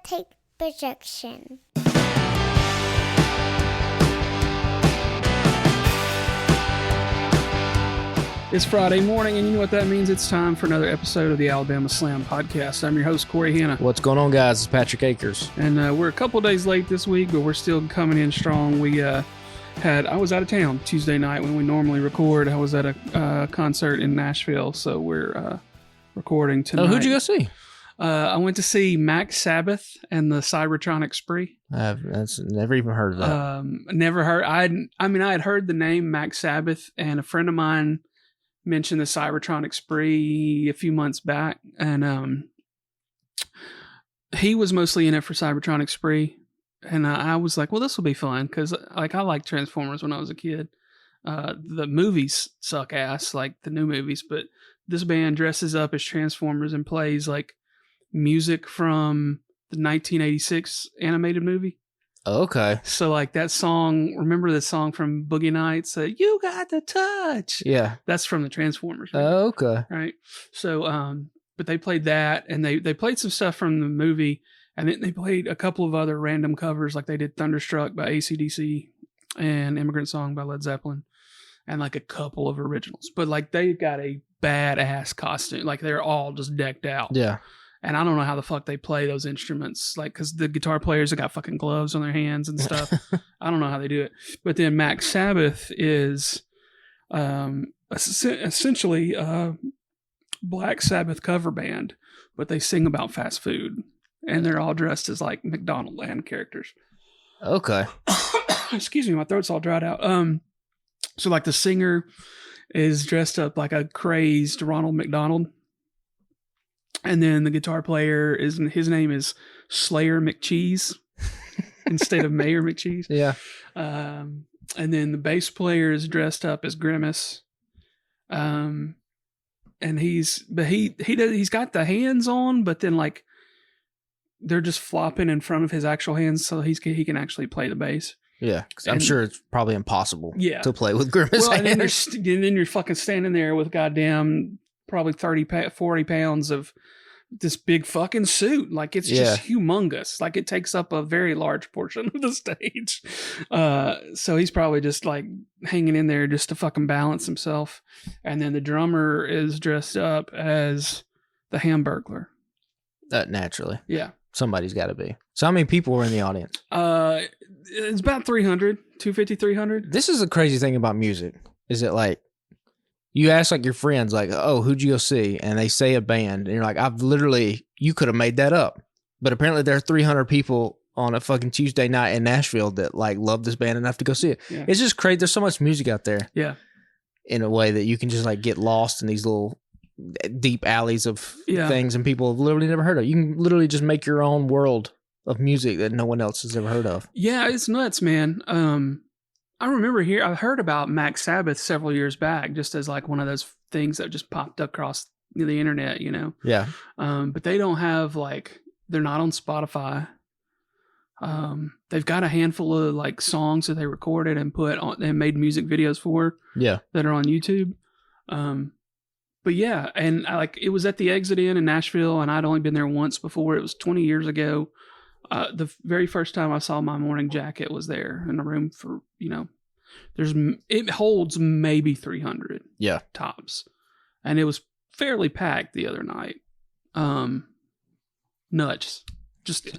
take projection. It's Friday morning, and you know what that means. It's time for another episode of the Alabama Slam podcast. I'm your host, Corey Hanna. What's going on, guys? It's Patrick Akers. And we're a couple days late this week, but we're still coming in strong. I was out of town Tuesday night when we normally record. I was at a concert in Nashville, so we're recording tonight. Oh, who'd you go see? I went to see Mac Sabbath and the Cybertronic Spree. That's never even heard of that. Never heard. I had heard the name Mac Sabbath, and a friend of mine mentioned the Cybertronic Spree a few months back, and he was mostly in it for Cybertronic Spree, and I was like, well, this will be fun, because I liked Transformers when I was a kid. The movies suck ass, like the new movies, but this band dresses up as Transformers and plays like music from the 1986 animated movie. Okay. So like that song, remember the song from Boogie Nights? You got the touch. Yeah. That's from the Transformers. Right? Okay. Right. So, but they played that, and they played some stuff from the movie, and then they played a couple of other random covers, like they did Thunderstruck by AC/DC and Immigrant Song by Led Zeppelin, and like a couple of originals. But like they got a badass costume. Like they're all just decked out. Yeah. And I don't know how the fuck they play those instruments, like, because the guitar players have got fucking gloves on their hands and stuff. I don't know how they do it. But then Mac Sabbath is essentially a Black Sabbath cover band, but they sing about fast food, and they're all dressed as like McDonald Land characters. Okay. Excuse me, my throat's all dried out. So like the singer is dressed up like a crazed Ronald McDonald. And then the guitar player his name is Slayer McCheese instead of Mayor McCheese. Yeah. And then the bass player is dressed up as Grimace. And he's got the hands on, but then like they're just flopping in front of his actual hands, so he can actually play the bass. Yeah, because I'm sure it's probably impossible. Yeah. To play with Grimace hands. And then you're fucking standing there with goddamn probably 40 pounds of this big fucking suit. Like it's just humongous. Like it takes up a very large portion of the stage. So he's probably just like hanging in there just to fucking balance himself. And then the drummer is dressed up as the Hamburglar. Naturally. Yeah. Somebody's got to be. So how many people were in the audience? It's about 250, 300. This is the crazy thing about music. Is it like, you ask like your friends, like, oh, who'd you go see? And they say a band. And you're like, you could have made that up. But apparently there are 300 people on a fucking Tuesday night in Nashville that like love this band enough to go see it. Yeah. It's just crazy. There's so much music out there. Yeah. In a way that you can just like get lost in these little deep alleys of things and people have literally never heard of. You can literally just make your own world of music that no one else has ever heard of. Yeah, it's nuts, man. I remember I heard about Mac Sabbath several years back, just as like one of those things that just popped across the internet, you know? Yeah. But they don't have they're not on Spotify. They've got a handful of like songs that they recorded and put on and made music videos for. Yeah. That are on YouTube. But yeah, and it was at the Exit Inn in Nashville, and I'd only been there once before. It was 20 years ago. The very first time I saw My Morning Jacket was there in a room for, it holds maybe 300 tops. And it was fairly packed the other night. Nuts.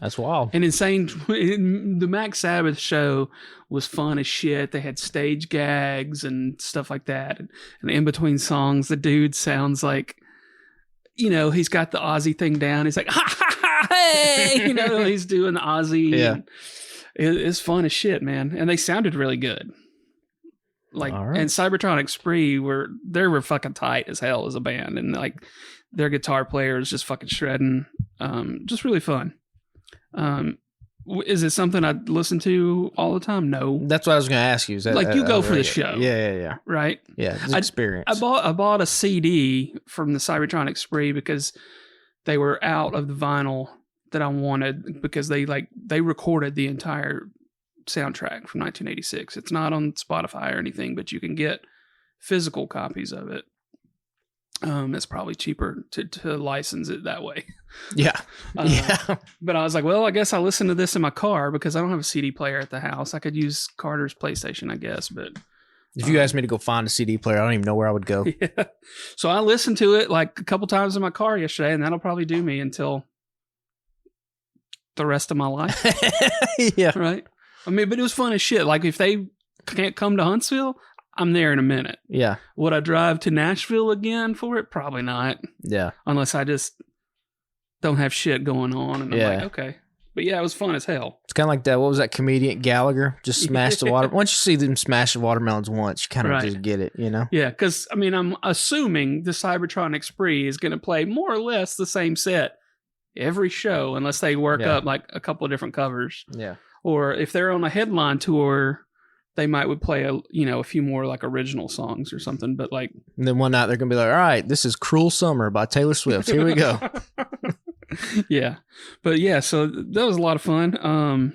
That's wild. And insane. The Mac Sabbath show was fun as shit. They had stage gags and stuff like that. And in between songs, the dude sounds like, he's got the Aussie thing down. He's like, ha ha ha, hey, he's doing the Aussie. Yeah. It's fun as shit, man. And they sounded really good. Like, and Cybertronic Spree they were fucking tight as hell as a band. And like their guitar player is just fucking shredding. Just really fun. Is it something I listen to all the time? No. That's what I was going to ask you. Is that like you go for the show? Yeah. Right? Yeah, it's experience. I bought a CD from the Cybertronic Spree because they were out of the vinyl that I wanted, because they recorded the entire soundtrack from 1986. It's not on Spotify or anything, but you can get physical copies of it. It's probably cheaper to license it that way. Yeah. Yeah. But I was like, well, I guess I'll listen to this in my car because I don't have a CD player at the house. I could use Carter's PlayStation, I guess. But If you asked me to go find a CD player, I don't even know where I would go. yeah. So I listened to it like a couple times in my car yesterday, and that'll probably do me until the rest of my life. Yeah. Right. I mean, but it was fun as shit. Like if they can't come to Huntsville, I'm there in a minute. Yeah. Would I drive to Nashville again for it? Probably not. Yeah. Unless I just don't have shit going on. And I'm like, okay. But yeah, it was fun as hell. It's kind of like that. What was that comedian Gallagher? Just smashed the water. Once you see them smash the watermelons once, you kind of just get it, you know? Yeah, because I mean, I'm assuming the Cybertronic Spree is going to play more or less the same set every show, unless they work up like a couple of different covers. Yeah. Or if they're on a headline tour, they would play a few more like original songs or something. But like, and then one night they're gonna be like, "All right, this is Cruel Summer by Taylor Swift. Here we go." Yeah, but yeah, so that was a lot of fun.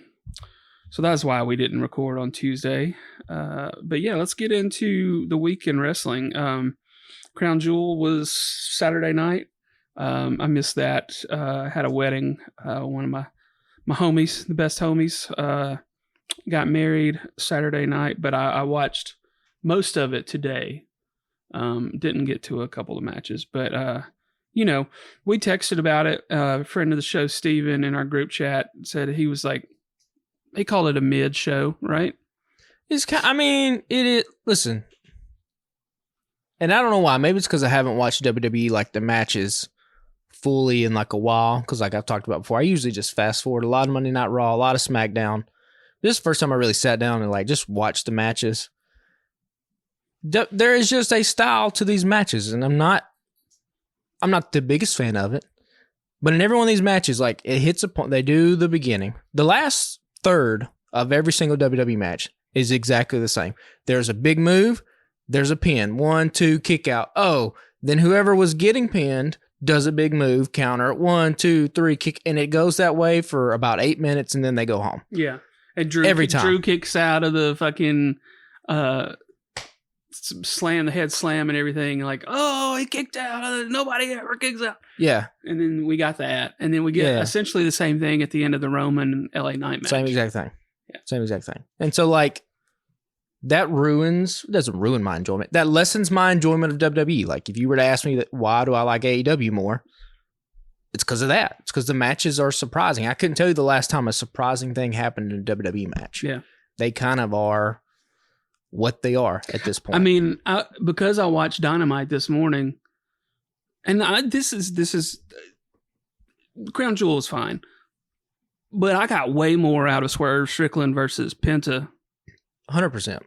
So that's why we didn't record on Tuesday. But yeah, let's get into the week in wrestling. Crown Jewel was Saturday night. I missed that. I had a wedding. One of my homies, the best homies, got married Saturday night, but I watched most of it today. Didn't get to a couple of matches, but we texted about it. A friend of the show, Steven, in our group chat said he was like, he called it a mid show, right? It's it is. Listen, and I don't know why. Maybe it's because I haven't watched WWE like the matches fully in like a while. Because like I've talked about before, I usually just fast forward a lot of Monday Night Raw, a lot of SmackDown. This is the first time I really sat down and like just watched the matches. There is just a style to these matches, and I'm not the biggest fan of it. But in every one of these matches, like it hits a point. They do the beginning. The last third of every single WWE match is exactly the same. There's a big move. There's a pin. 1, 2, kick out. Oh, then whoever was getting pinned does a big move, counter. 1, 2, 3, kick. And it goes that way for about 8 minutes, and then they go home. Yeah. And Drew kicks out of the fucking slam, the head slam and everything. Like, oh, he kicked out. Nobody ever kicks out. Yeah. And then we got that. And then we get essentially the same thing at the end of the Roman LA Knight match. Same exact thing. Yeah. Same exact thing. And so, like, that doesn't ruin my enjoyment. That lessens my enjoyment of WWE. Like, if you were to ask me why do I like AEW more, it's because of that. It's because the matches are surprising. I couldn't tell you the last time a surprising thing happened in a WWE match. Yeah. They kind of are what they are at this point. I mean, because I watched Dynamite this morning, and this is Crown Jewel is fine, but I got way more out of Swerve Strickland versus Penta. 100%.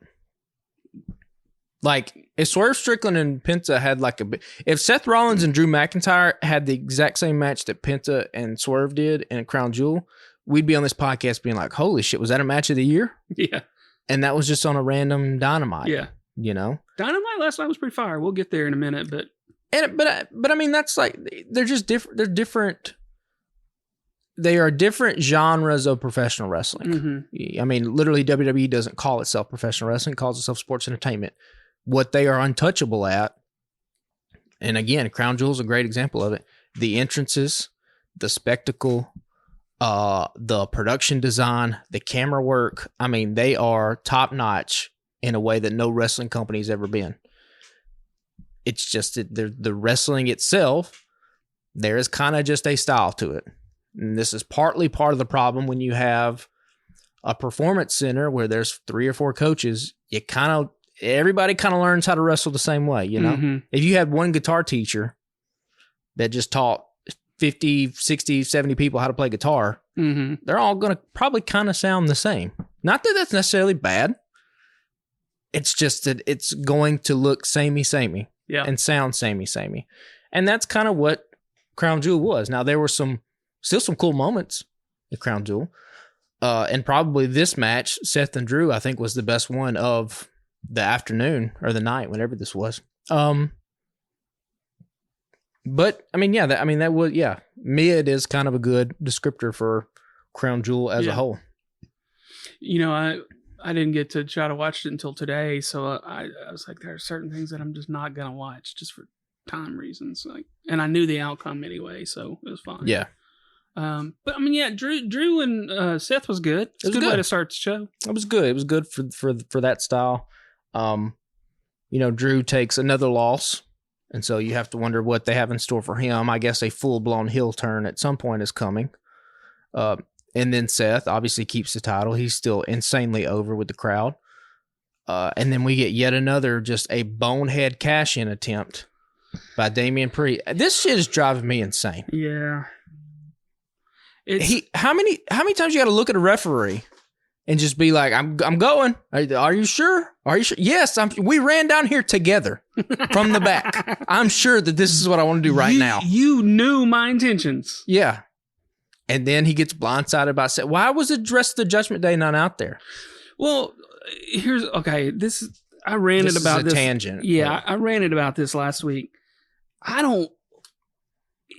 Like, if Swerve Strickland and Penta had like if Seth Rollins and Drew McIntyre had the exact same match that Penta and Swerve did in Crown Jewel, we'd be on this podcast being like, holy shit, was that a match of the year? Yeah. And that was just on a random Dynamite. Yeah. You know? Dynamite last night was pretty fire. We'll get there in a minute, but I mean, that's like, they're just different. They're different. They are different genres of professional wrestling. Mm-hmm. I mean, literally WWE doesn't call itself professional wrestling. It calls itself sports entertainment. What they are untouchable at, and again, Crown Jewel is a great example of it, the entrances, the spectacle, the production design, the camera work. I mean, they are top notch in a way that no wrestling company's ever been. It's just that the wrestling itself, there is kind of just a style to it. And this is partly part of the problem when you have a performance center where there's 3 or 4 coaches. Everybody kind of learns how to wrestle the same way, you know? Mm-hmm. If you had one guitar teacher that just taught 50, 60, 70 people how to play guitar, mm-hmm. they're all going to probably kind of sound the same. Not that that's necessarily bad. It's just that it's going to look samey and sound samey. And that's kind of what Crown Jewel was. Now, there were still some cool moments at Crown Jewel. And probably this match, Seth and Drew, I think was the best one of the afternoon or the night, whenever this was. But I mean, that was, mid is kind of a good descriptor for Crown Jewel as a whole. You know, I didn't get to try to watch it until today. So I was like, there are certain things that I'm just not going to watch just for time reasons. And I knew the outcome anyway, so it was fine. Yeah. But I mean, yeah, Drew and Seth was good. It's a good way to start the show. It was good. It was good for that style. Drew takes another loss, and so you have to wonder what they have in store for him. I guess a full-blown heel turn at some point is coming. And then Seth obviously keeps the title. He's still insanely over with the crowd. And then we get yet another just a bonehead cash-in attempt by Damian Priest. This shit is driving me insane. Yeah. How many times you got to look at a referee and just be like, I'm going. Are you sure? Are you sure? Yes, we ran down here together from the back. I'm sure that this is what I want to do right now. You knew my intentions. Yeah. And then he gets blindsided by Seth. Why was the rest of the Judgment Day not out there? Well, I ranted about this. Tangent. Yeah, I ranted about this last week.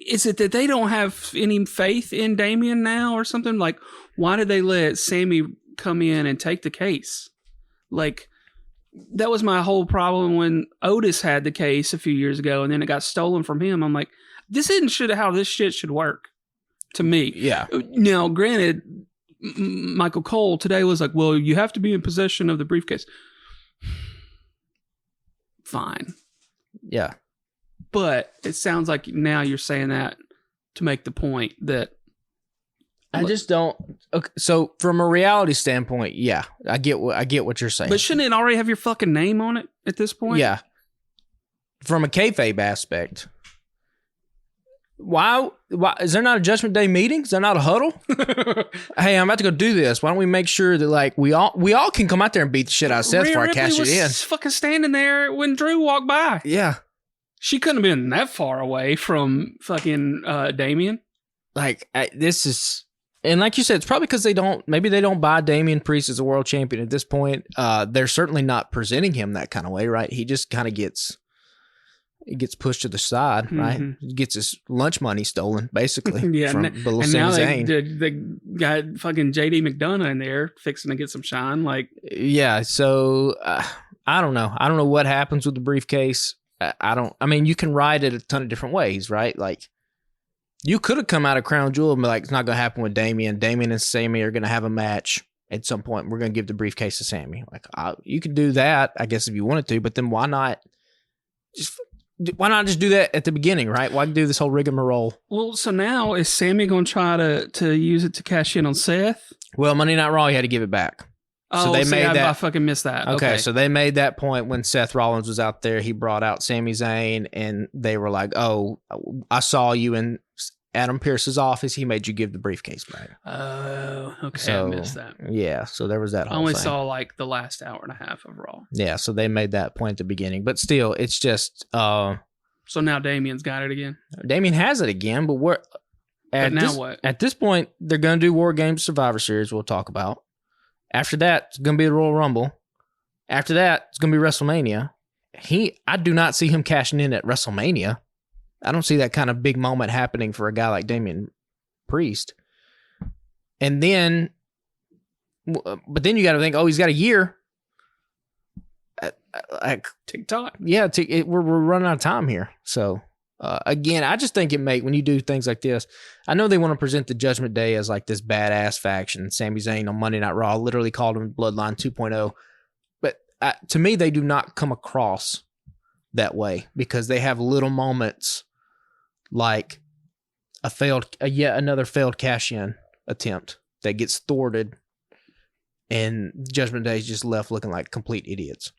Is it that they don't have any faith in Damian now or something? Like, why did they let Sammy come in and take the case? Like, that was my whole problem when Otis had the case a few years ago and then it got stolen from him. I'm like, this isn't how this shit should work to me. Yeah. Now, granted, Michael Cole today was like, well, you have to be in possession of the briefcase. Fine. Yeah. But it sounds like now you're saying that to make the point that I just don't. Okay, so from a reality standpoint, yeah, I get what you're saying. But shouldn't it already have your fucking name on it at this point? Yeah. From a kayfabe aspect, why is there not a Judgment Day meeting? Is there not a huddle? Hey, I'm about to go do this. Why don't we make sure that like we all can come out there and beat the shit out of Seth before I cash it in? Fucking standing there when Drew walked by. Yeah. She couldn't have been that far away from fucking Damian. Like, this is... And like you said, it's probably because they don't buy Damian Priest as a world champion at this point. They're certainly not presenting him that kind of way, right? He just kind of gets pushed to the side, right? He gets his lunch money stolen, basically, from Sami Zayn. They got fucking JD McDonough in there fixing to get some shine. Like, yeah, so I don't know. I don't know what happens with the briefcase. I mean, you can ride it a ton of different ways, right? Like, you could have come out of Crown Jewel and be like, it's not going to happen with Damian. Damian and Sammy are going to have a match at some point. We're going to give the briefcase to Sammy. Like, you could do that, I guess, if you wanted to, but then why not just do that at the beginning, right? Why do this whole rigmarole? Well, so now is Sammy going to try to use it to cash in on Seth? Well, Monday Night Raw, he had to give it back. Oh, so I fucking missed that. Okay, so they made that point when Seth Rollins was out there. He brought out Sami Zayn, and they were like, oh, I saw you in Adam Pearce's office. He made you give the briefcase back. Oh, okay. So, I missed that. Yeah, so there was that whole I only thing. saw like the last hour and a half of Raw. Yeah, so they made that point at the beginning. But still, it's just... so now Damian's got it again? Damian has it again, but what? At this point, they're going to do War Games Survivor Series we'll talk about. After that, it's going to be the Royal Rumble. After that, it's going to be WrestleMania. I do not see him cashing in at WrestleMania. I don't see that kind of big moment happening for a guy like Damian Priest. And then, but then you got to think, he's got a year. Like TikTok. Yeah, we're running out of time here. So, again, I just think when you do things like this, I know they want to present the Judgment Day as like this badass faction. Sami Zayn on Monday Night Raw literally called him Bloodline 2.0. But to me, they do not come across that way because they have little moments like yet another failed cash-in attempt that gets thwarted, and Judgment Day is just left looking like complete idiots.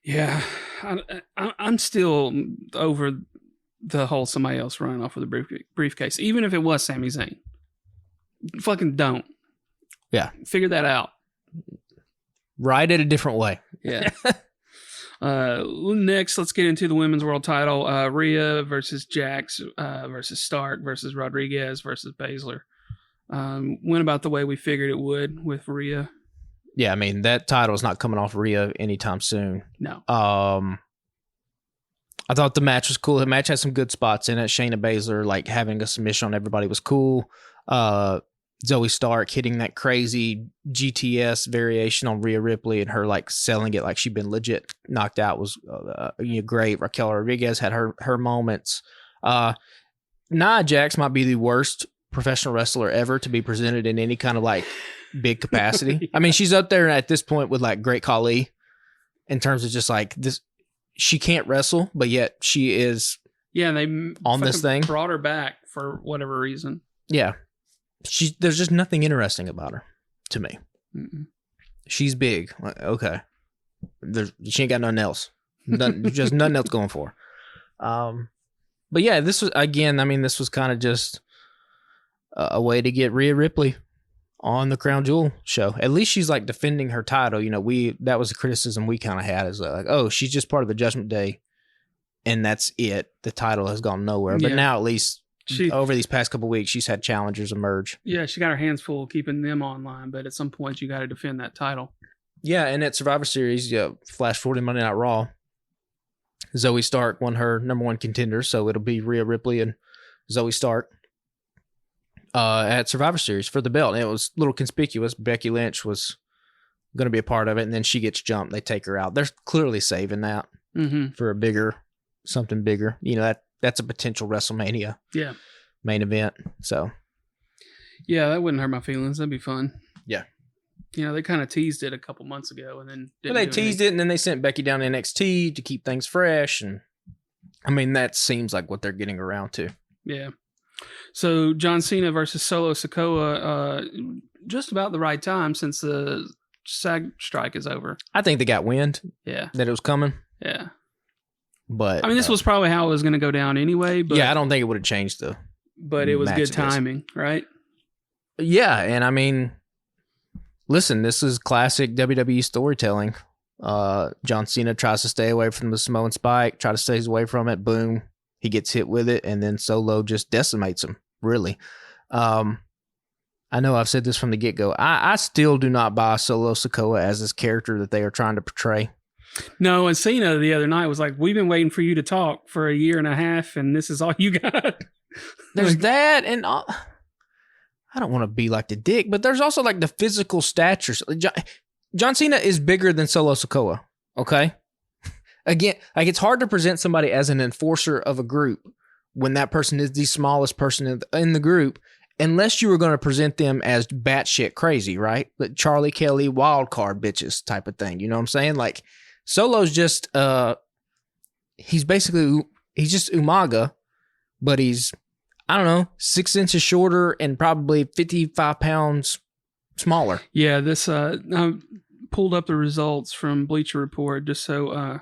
Yeah, I'm still over the whole somebody else running off with a briefcase, even if it was Sami Zayn. Fucking don't. Yeah. Figure that out. Ride it a different way. Yeah. Next, let's get into the women's world title. Rhea versus Jax versus Stark versus Rodriguez versus Baszler. Went about the way we figured it would with Rhea. Yeah, I mean, that title is not coming off Rhea anytime soon. No. I thought the match was cool. The match had some good spots in it. Shayna Baszler, like, having a submission on everybody was cool. Zoe Stark hitting that crazy GTS variation on Rhea Ripley and her like selling it like she'd been legit knocked out was great. Raquel Rodriguez had her moments. Nia Jax might be the worst professional wrestler ever to be presented in any kind of like big capacity. Yeah. I mean, she's up there at this point with like Great Khali in terms of just like this. She can't wrestle, but yet she is. Yeah, they on this thing brought her back for whatever reason. Yeah. There's just nothing interesting about her to me. Mm-mm. She's big. Okay. She ain't got nothing else. Just nothing else going for her. But yeah, this was, again, I mean, this was kind of just a way to get Rhea Ripley on the Crown Jewel show. At least she's like defending her title. That was a criticism we kind of had, is like, oh, she's just part of the Judgment Day and that's it. The title has gone nowhere. But now at least over these past couple of weeks, she's had challengers emerge. Yeah, she got her hands full keeping them online, but at some point you got to defend that title. Yeah, and at Survivor Series, flash forward to Monday Night Raw, Zoe Stark won her number one contender, so it'll be Rhea Ripley and Zoe Stark at Survivor Series for the belt. And it was a little conspicuous. Becky Lynch was going to be a part of it, and then she gets jumped. They take her out. They're clearly saving that for something bigger. That's a potential WrestleMania main event. So, yeah, that wouldn't hurt my feelings. That'd be fun. Yeah. They kind of teased it a couple months ago, and then they teased it, and then they sent Becky down to NXT to keep things fresh. And I mean, that seems like what they're getting around to. Yeah. So John Cena versus Solo Sikoa, just about the right time since the SAG strike is over. I think they got wind. Yeah. That it was coming. Yeah. But I mean, this was probably how it was going to go down anyway. But, yeah, I don't think it would have changed the. But it was good timing, right? Yeah, and I mean, listen, this is classic WWE storytelling. John Cena tries to stay away from the Samoan Spike, try to stay away from it. Boom, he gets hit with it, and then Solo just decimates him. Really, I know I've said this from the get go. I still do not buy Solo Sikoa as this character that they are trying to portray. No, and Cena the other night was like, "We've been waiting for you to talk for a year and a half, and this is all you got." There's that, and I don't want to be like the dick, but there's also like the physical stature. John Cena is bigger than Solo Sikoa. Okay, again, like it's hard to present somebody as an enforcer of a group when that person is the smallest person in the group, unless you were going to present them as batshit crazy, right? Like Charlie Kelly wild card bitches type of thing. You know what I'm saying? Like. Solo's just, he's just Umaga, but he's, I don't know, 6 inches shorter and probably 55 pounds smaller. Yeah, this, I pulled up the results from Bleacher Report just so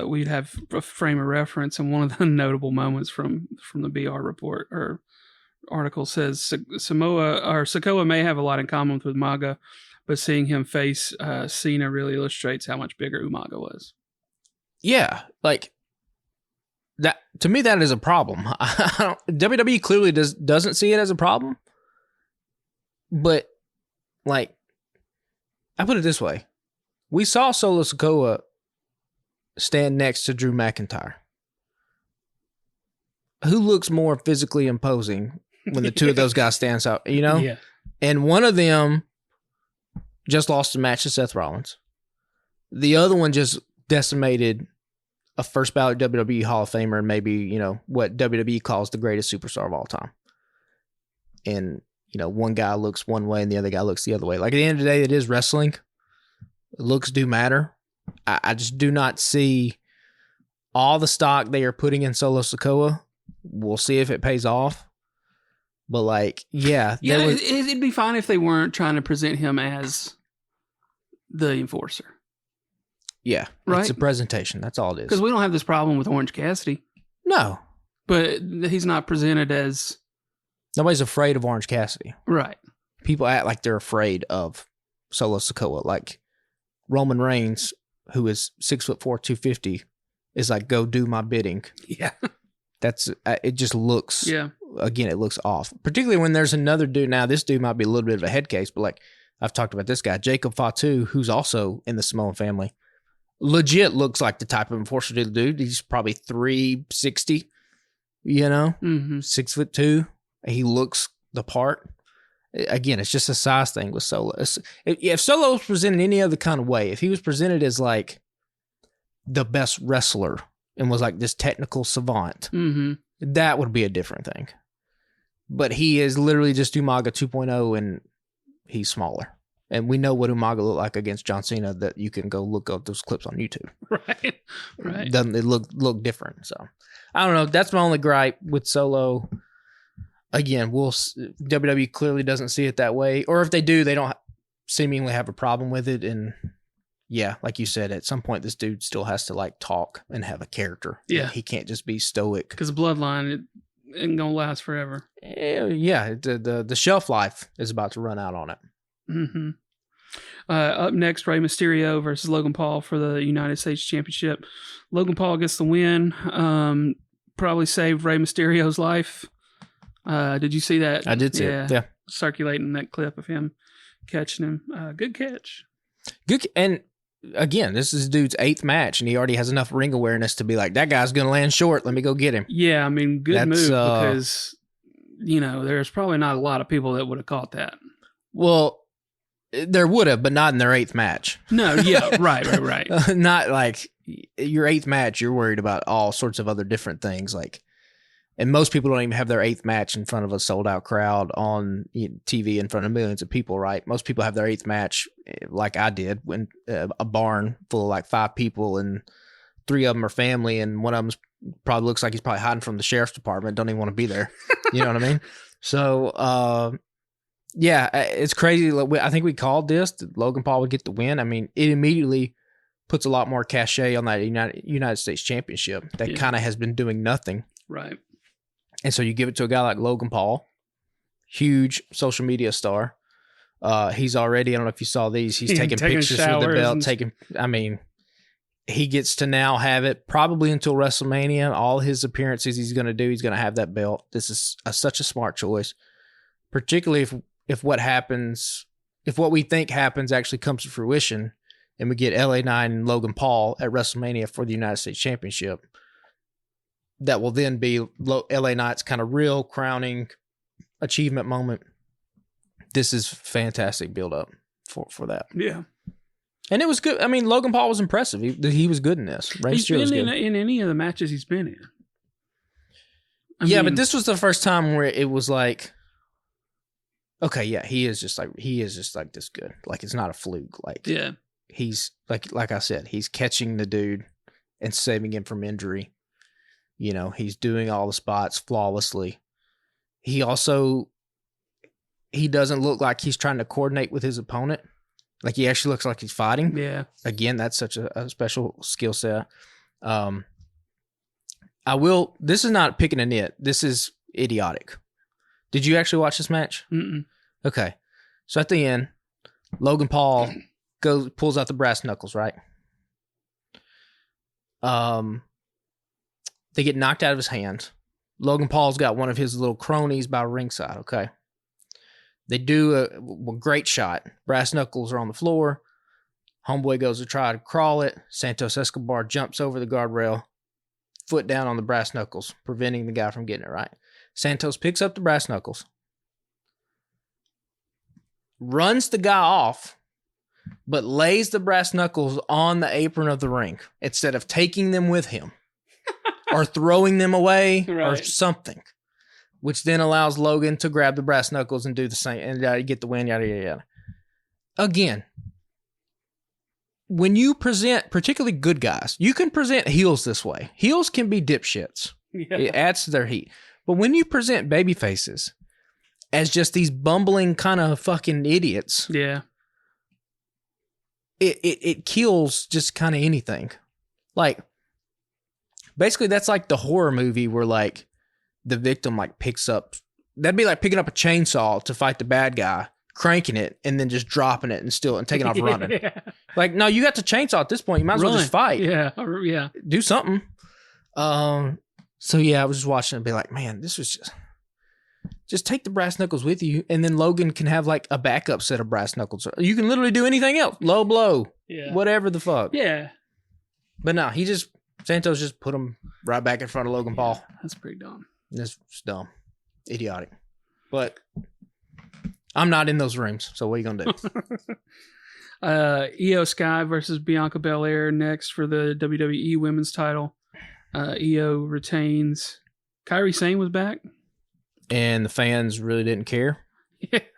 we'd have a frame of reference. And one of the notable moments from the BR report or article says Sikoa may have a lot in common with Umaga, but seeing him face Cena really illustrates how much bigger Umaga was. Yeah, like that to me, that is a problem. WWE clearly doesn't see it as a problem, but like I put it this way: we saw Solo Sikoa stand next to Drew McIntyre. Who looks more physically imposing when the two of those guys stands out? Yeah. And one of them just lost a match to Seth Rollins. The other one just decimated a first ballot WWE Hall of Famer and maybe, what WWE calls the greatest superstar of all time. And, one guy looks one way and the other guy looks the other way. Like at the end of the day, it is wrestling. Looks do matter. I just do not see all the stock they are putting in Solo Sikoa. We'll see if it pays off. But it'd be fine if they weren't trying to present him as the enforcer. Yeah, right? It's a presentation. That's all it is. Because we don't have this problem with Orange Cassidy. No. But he's not presented as... Nobody's afraid of Orange Cassidy. Right. People act like they're afraid of Solo Sikoa. Like Roman Reigns, who is 6'4", 250, is like, go do my bidding. Yeah. It just looks... Yeah. Again, it looks off. Particularly when there's another dude. Now, this dude might be a little bit of a head case, but like I've talked about this guy, Jacob Fatu, who's also in the Samoan family. Legit looks like the type of enforcer dude. He's probably 360, 6'2". He looks the part. Again, it's just a size thing with Solo. If Solo was presented any other kind of way, if he was presented as like the best wrestler and was like this technical savant, that would be a different thing. But he is literally just Umaga 2.0 and he's smaller. And we know what Umaga looked like against John Cena, that you can go look up those clips on YouTube. Right. Doesn't it look different? So I don't know. That's my only gripe with Solo. Again, WWE clearly doesn't see it that way. Or if they do, they don't seemingly have a problem with it. And yeah, like you said, at some point, this dude still has to like talk and have a character. Yeah. He can't just be stoic. Because Bloodline, it ain't going to last forever. Yeah. The shelf life is about to run out on it. Mm-hmm. Up next, Rey Mysterio versus Logan Paul for the United States Championship. Logan Paul gets the win. Probably saved Rey Mysterio's life. Did you see that? I did see it. Yeah. Circulating that clip of him catching him. Good catch. Good. And again, this is dude's 8th match, and he already has enough ring awareness to be like, that guy's going to land short. Let me go get him. Yeah, I mean, good move because, there's probably not a lot of people that would have caught that. Well, there would have, but not in their 8th match. No, yeah, right. Not like your 8th match, you're worried about all sorts of other different things. Like, and most people don't even have their 8th match in front of a sold out crowd on TV in front of millions of people, right? Most people have their 8th match like I did when a barn full of like 5 people and 3 of them are family and one of them probably looks like he's probably hiding from the sheriff's department. Don't even want to be there. You know what I mean? So, yeah, it's crazy. I think we called this that Logan Paul would get the win. I mean, it immediately puts a lot more cachet on that United States Championship that kind of has been doing nothing. Right. And so you give it to a guy like Logan Paul, huge social media star. He's already, I don't know if you saw these, he's taking pictures with the belt, he gets to now have it probably until WrestleMania. All his appearances he's going to do, he's going to have that belt. This is such a smart choice, particularly if what we think happens actually comes to fruition and we get LA Knight and Logan Paul at WrestleMania for the United States Championship. That will then be LA Knight's kind of real crowning achievement moment. This is fantastic build up for that. Yeah. And it was good. I mean, Logan Paul was impressive. He was good in this. He's been in any of the matches he's been in. I mean, but this was the first time where it was like, okay, yeah, he is just like this good. Like, it's not a fluke. Like, yeah, he's like I said, he's catching the dude and saving him from injury. He's doing all the spots flawlessly. He doesn't look like he's trying to coordinate with his opponent. Like, he actually looks like he's fighting. Yeah. Again, that's such a special skill set. This is not picking a nit. This is idiotic. Did you actually watch this match? Mm-mm. Okay. So at the end, Logan Paul pulls out the brass knuckles, right? They get knocked out of his hand. Logan Paul's got one of his little cronies by ringside, okay? They do a great shot. Brass knuckles are on the floor. Homeboy goes to try to crawl it. Santos Escobar jumps over the guardrail, foot down on the brass knuckles, preventing the guy from getting it right. Santos picks up the brass knuckles, runs the guy off, but lays the brass knuckles on the apron of the ring instead of taking them with him or throwing them away or something, which then allows Logan to grab the brass knuckles and do the same and get the win, yada, yada, yada. Again, when you present particularly good guys, you can present heels this way. Heels can be dipshits. Yeah. It adds to their heat. But when you present baby faces as just these bumbling kind of fucking idiots, yeah, it kills just kind of anything. Like, basically, that's like the horror movie where like the victim like picks up. That'd be like picking up a chainsaw to fight the bad guy, cranking it, and then just dropping it and taking off running. Yeah. Like, no, you got the chainsaw at this point. You might as well just fight. Yeah, do something. So yeah, I was just watching and be like, man, this was just take the brass knuckles with you, and then Logan can have like a backup set of brass knuckles. You can literally do anything else, low blow, whatever the fuck. Yeah, but no, Santos just put him right back in front of Logan Paul. That's pretty dumb. It's dumb, idiotic. But I'm not in those rooms, so what are you gonna do? Io Sky versus Bianca Belair next for the WWE Women's title. Io retains. Kairi Sane was back. And the fans really didn't care.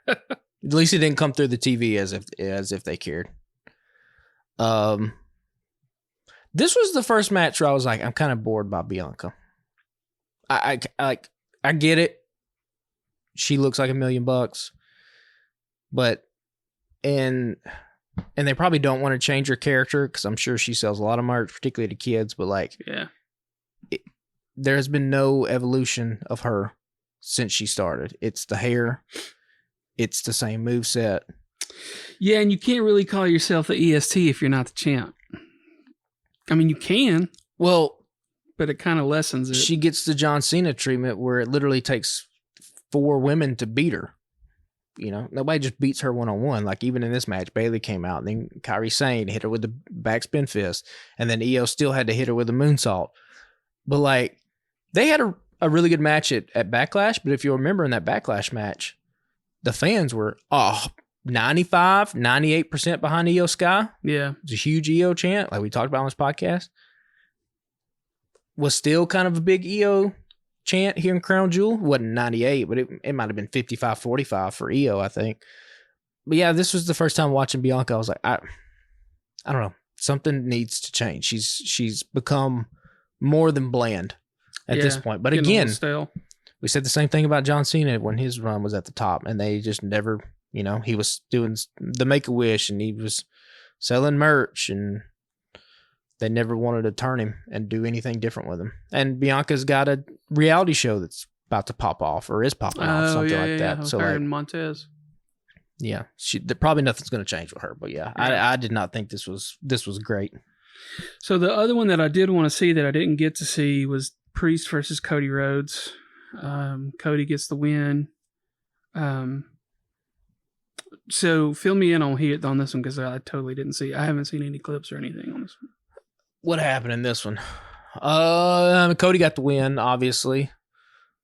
At least it didn't come through the TV as if they cared. This was the first match where I was like, I'm kind of bored by Bianca. I get it. She looks like $1 million, but and they probably don't want to change her character because I'm sure she sells a lot of merch, particularly to kids. But like, there has been no evolution of her since she started. It's the hair, it's the same moveset. Yeah, and you can't really call yourself the EST if you're not the champ. I mean, you can. Well, but it kind of lessens it. She gets the John Cena treatment where it literally takes 4 women to beat her. You know, nobody just beats her one-on-one. Like even in this match, Bayley came out and then Kairi Sane hit her with the backspin fist. And then Io still had to hit her with a moonsault. But like, they had a really good match at Backlash. But if you remember in that Backlash match, the fans were 95, 98% behind Io Sky. Yeah. It's a huge Io chant, like we talked about on this podcast. Was still kind of a big Io chant here in Crown Jewel. Wasn't 98, but it might have been 55-45 for Io, I think. But yeah, this was the first time watching Bianca. I was like, I don't know. Something needs to change. She's become more than bland at this point. But again, we said the same thing about John Cena when his run was at the top, and they just never, you know, he was doing the Make-A-Wish and he was selling merch, and they never wanted to turn him and do anything different with him. And Bianca's got a reality show that's about to pop off or is popping off, something like that. So her and Montez. Yeah, probably nothing's going to change with her. But yeah, I did not think this was great. So the other one that I did want to see that I didn't get to see was Priest versus Cody Rhodes. Cody gets the win. So fill me in on this one because I totally didn't see. I haven't seen any clips or anything on this one. What happened in this one? Cody got the win, obviously.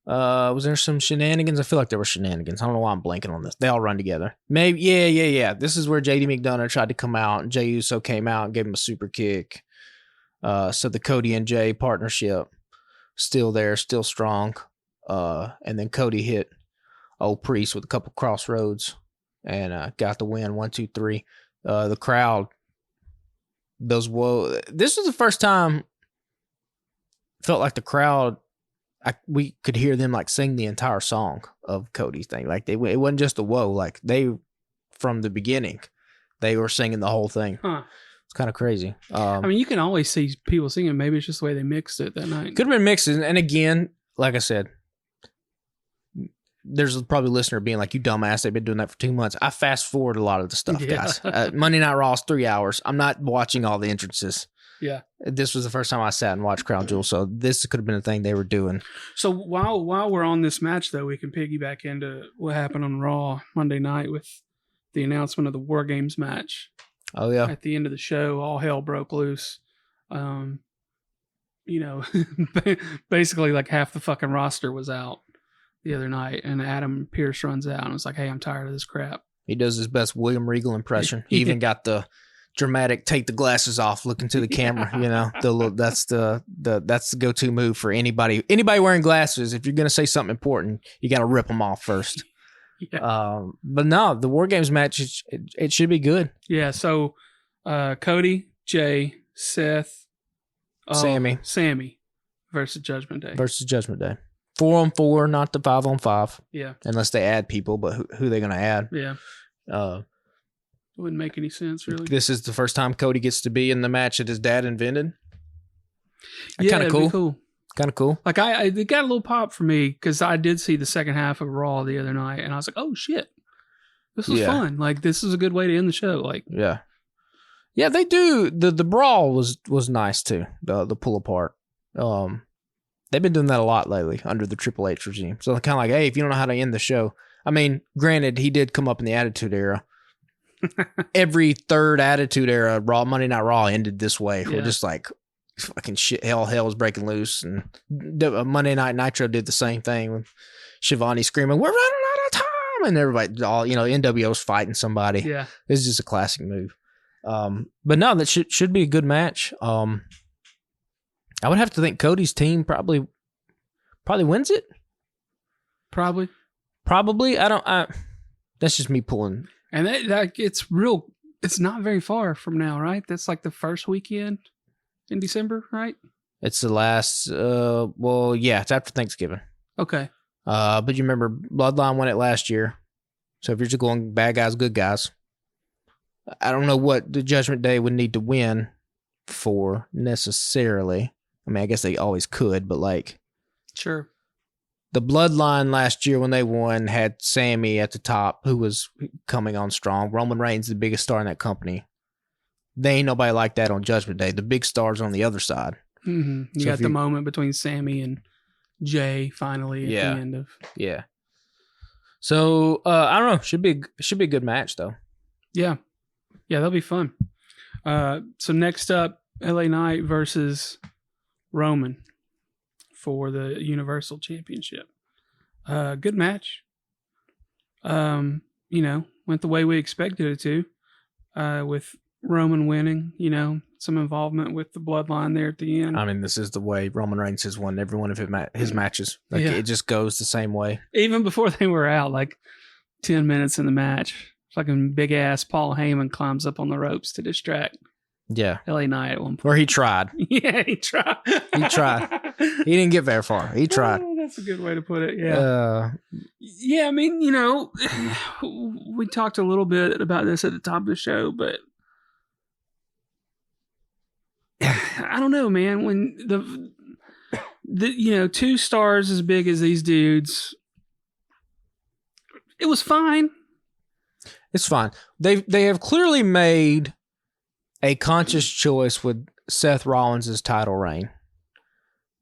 Was there some shenanigans? I feel like there were shenanigans. I don't know why I'm blanking on this. They all run together. Maybe, yeah. This is where JD McDonough tried to come out, and Jey Uso came out and gave him a super kick. So the Cody and Jey partnership still there, still strong. And then Cody hit old Priest with a couple crossroads and got the win. 1, 2, 3. The crowd. This was the first time felt like the crowd, we could hear them like sing the entire song of Cody's thing. Like it wasn't just a whoa. Like they, from the beginning, they were singing the whole thing. Huh. It's kind of crazy. I mean, you can always see people singing. Maybe it's just the way they mixed it that night. Could have been mixed. And again, like I said, there's probably a listener being like, you dumbass, they've been doing that for 2 months. I fast forward a lot of the stuff, guys. Monday Night Raw is 3 hours. I'm not watching all the entrances. Yeah. This was the first time I sat and watched Crown Jewel, so this could have been a thing they were doing. So while we're on this match, though, we can piggyback into what happened on Raw Monday night with the announcement of the War Games match. Oh, yeah. At the end of the show, all hell broke loose. You know, basically like half the fucking roster was out the other night, and Adam Pearce runs out and was like, hey, I'm tired of this crap. He does his best William Regal impression. He even got the dramatic take the glasses off, look into the camera, you know. That's the go-to move for anybody wearing glasses. If you're going to say something important, you got to rip them off first. Yeah. But no, the War Games match, it should be good. Yeah, so Cody, Jay, Seth, Sammy versus Judgment Day. 4-on-4, not the 5-on-5. Yeah. Unless they add people, but who are they going to add? Yeah. It wouldn't make any sense, really. This is the first time Cody gets to be in the match that his dad invented. Yeah, kind of cool. Kind of cool. Like it got a little pop for me because I did see the second half of Raw the other night, and I was like, "Oh shit, this was fun! Like this is a good way to end the show." Like, yeah, they do. The brawl was nice too. The pull apart. They've been doing that a lot lately under the Triple H regime. So kind of like, hey, if you don't know how to end the show, I mean, granted, he did come up in the Attitude Era. Every third Attitude Era Monday Night Raw ended this way. Yeah. We're just like fucking shit. Hell was breaking loose, and Monday Night Nitro did the same thing with Shivani screaming, "We're running out of time!" Roman, everybody, all NWO's fighting somebody. Yeah. This is just a classic move. But no, that should be a good match. I would have to think Cody's team probably wins it. Probably. That's just me pulling. And that it's real. It's not very far from now, right? That's like the first weekend in December, right? It's the last. It's after Thanksgiving. Okay. But you remember Bloodline won it last year. So if you're just going bad guys, good guys, I don't know what the Judgment Day would need to win for necessarily. I mean, I guess they always could, but like, sure. The Bloodline last year when they won had Sammy at the top, who was coming on strong. Roman Reigns, the biggest star in that company. They ain't nobody like that on Judgment Day. The big stars on the other side. Mm-hmm. You got the moment between Sammy and Jay finally at the end of. Yeah. So I don't know. Should be a good match though. Yeah. Yeah, that'll be fun. So next up, LA Knight versus Roman for the Universal Championship. Good match. Went the way we expected it to. With Roman winning, some involvement with the bloodline there at the end. I mean, this is the way Roman Reigns has won every one of his matches. It just goes the same way. Even before they were out, like 10 minutes in the match, fucking big ass Paul Heyman climbs up on the ropes to distract LA Knight at one point. Where he tried. Yeah, he tried. He didn't get very far. He tried. Oh, that's a good way to put it. Yeah. I mean, we talked a little bit about this at the top of the show, but I don't know, man. When the 2 stars as big as these dudes, it was fine. It's fine. They have clearly made a conscious choice with Seth Rollins' title reign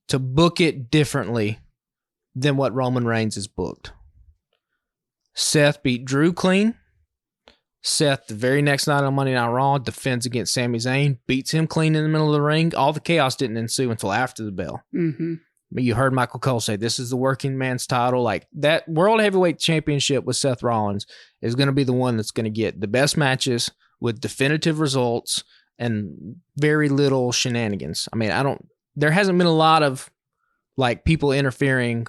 to book it differently than what Roman Reigns is booked. Seth beat Drew clean. Seth, the very next night on Monday Night Raw, defends against Sami Zayn, beats him clean in the middle of the ring. All the chaos didn't ensue until after the bell. Mm-hmm. But you heard Michael Cole say, this is the working man's title. Like, that World Heavyweight Championship with Seth Rollins is going to be the one that's going to get the best matches with definitive results and very little shenanigans. I mean, there hasn't been a lot of, like, people interfering.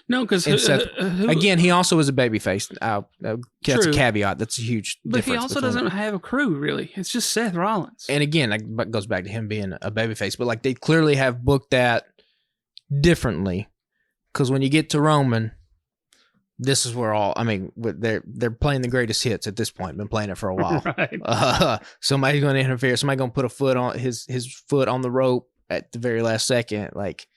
No, because again, he also is a babyface. That's a caveat. That's a huge difference. But he also doesn't have a crew, really. It's just Seth Rollins. And again, that goes back to him being a babyface. But like, they clearly have booked that differently. Because when you get to Roman, this is where they're playing the greatest hits at this point. Been playing it for a while. Right. Somebody's going to interfere. Somebody's going to put a foot on his foot on the rope at the very last second. Like,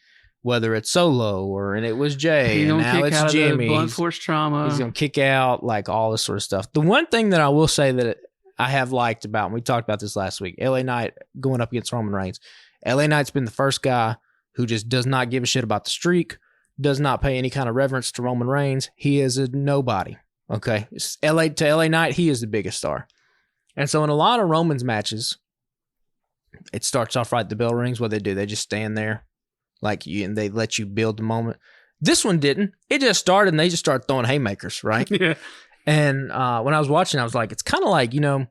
whether it's Solo and it was Jay and now it's Jimmy. Blunt force trauma. He's going to kick out, like, all this sort of stuff. The one thing that I will say that I have liked about, and we talked about this last week, LA Knight going up against Roman Reigns. LA Knight's been the first guy who just does not give a shit about the streak, does not pay any kind of reverence to Roman Reigns. He is a nobody. Okay. To LA Knight, he is the biggest star. And so in a lot of Roman's matches, it starts off right, the bell rings. What they do, they just stand there. Like, and they let you build the moment. This one didn't. It just started, and they just started throwing haymakers, right? Yeah. And when I was watching, I was like, it's kind of like, when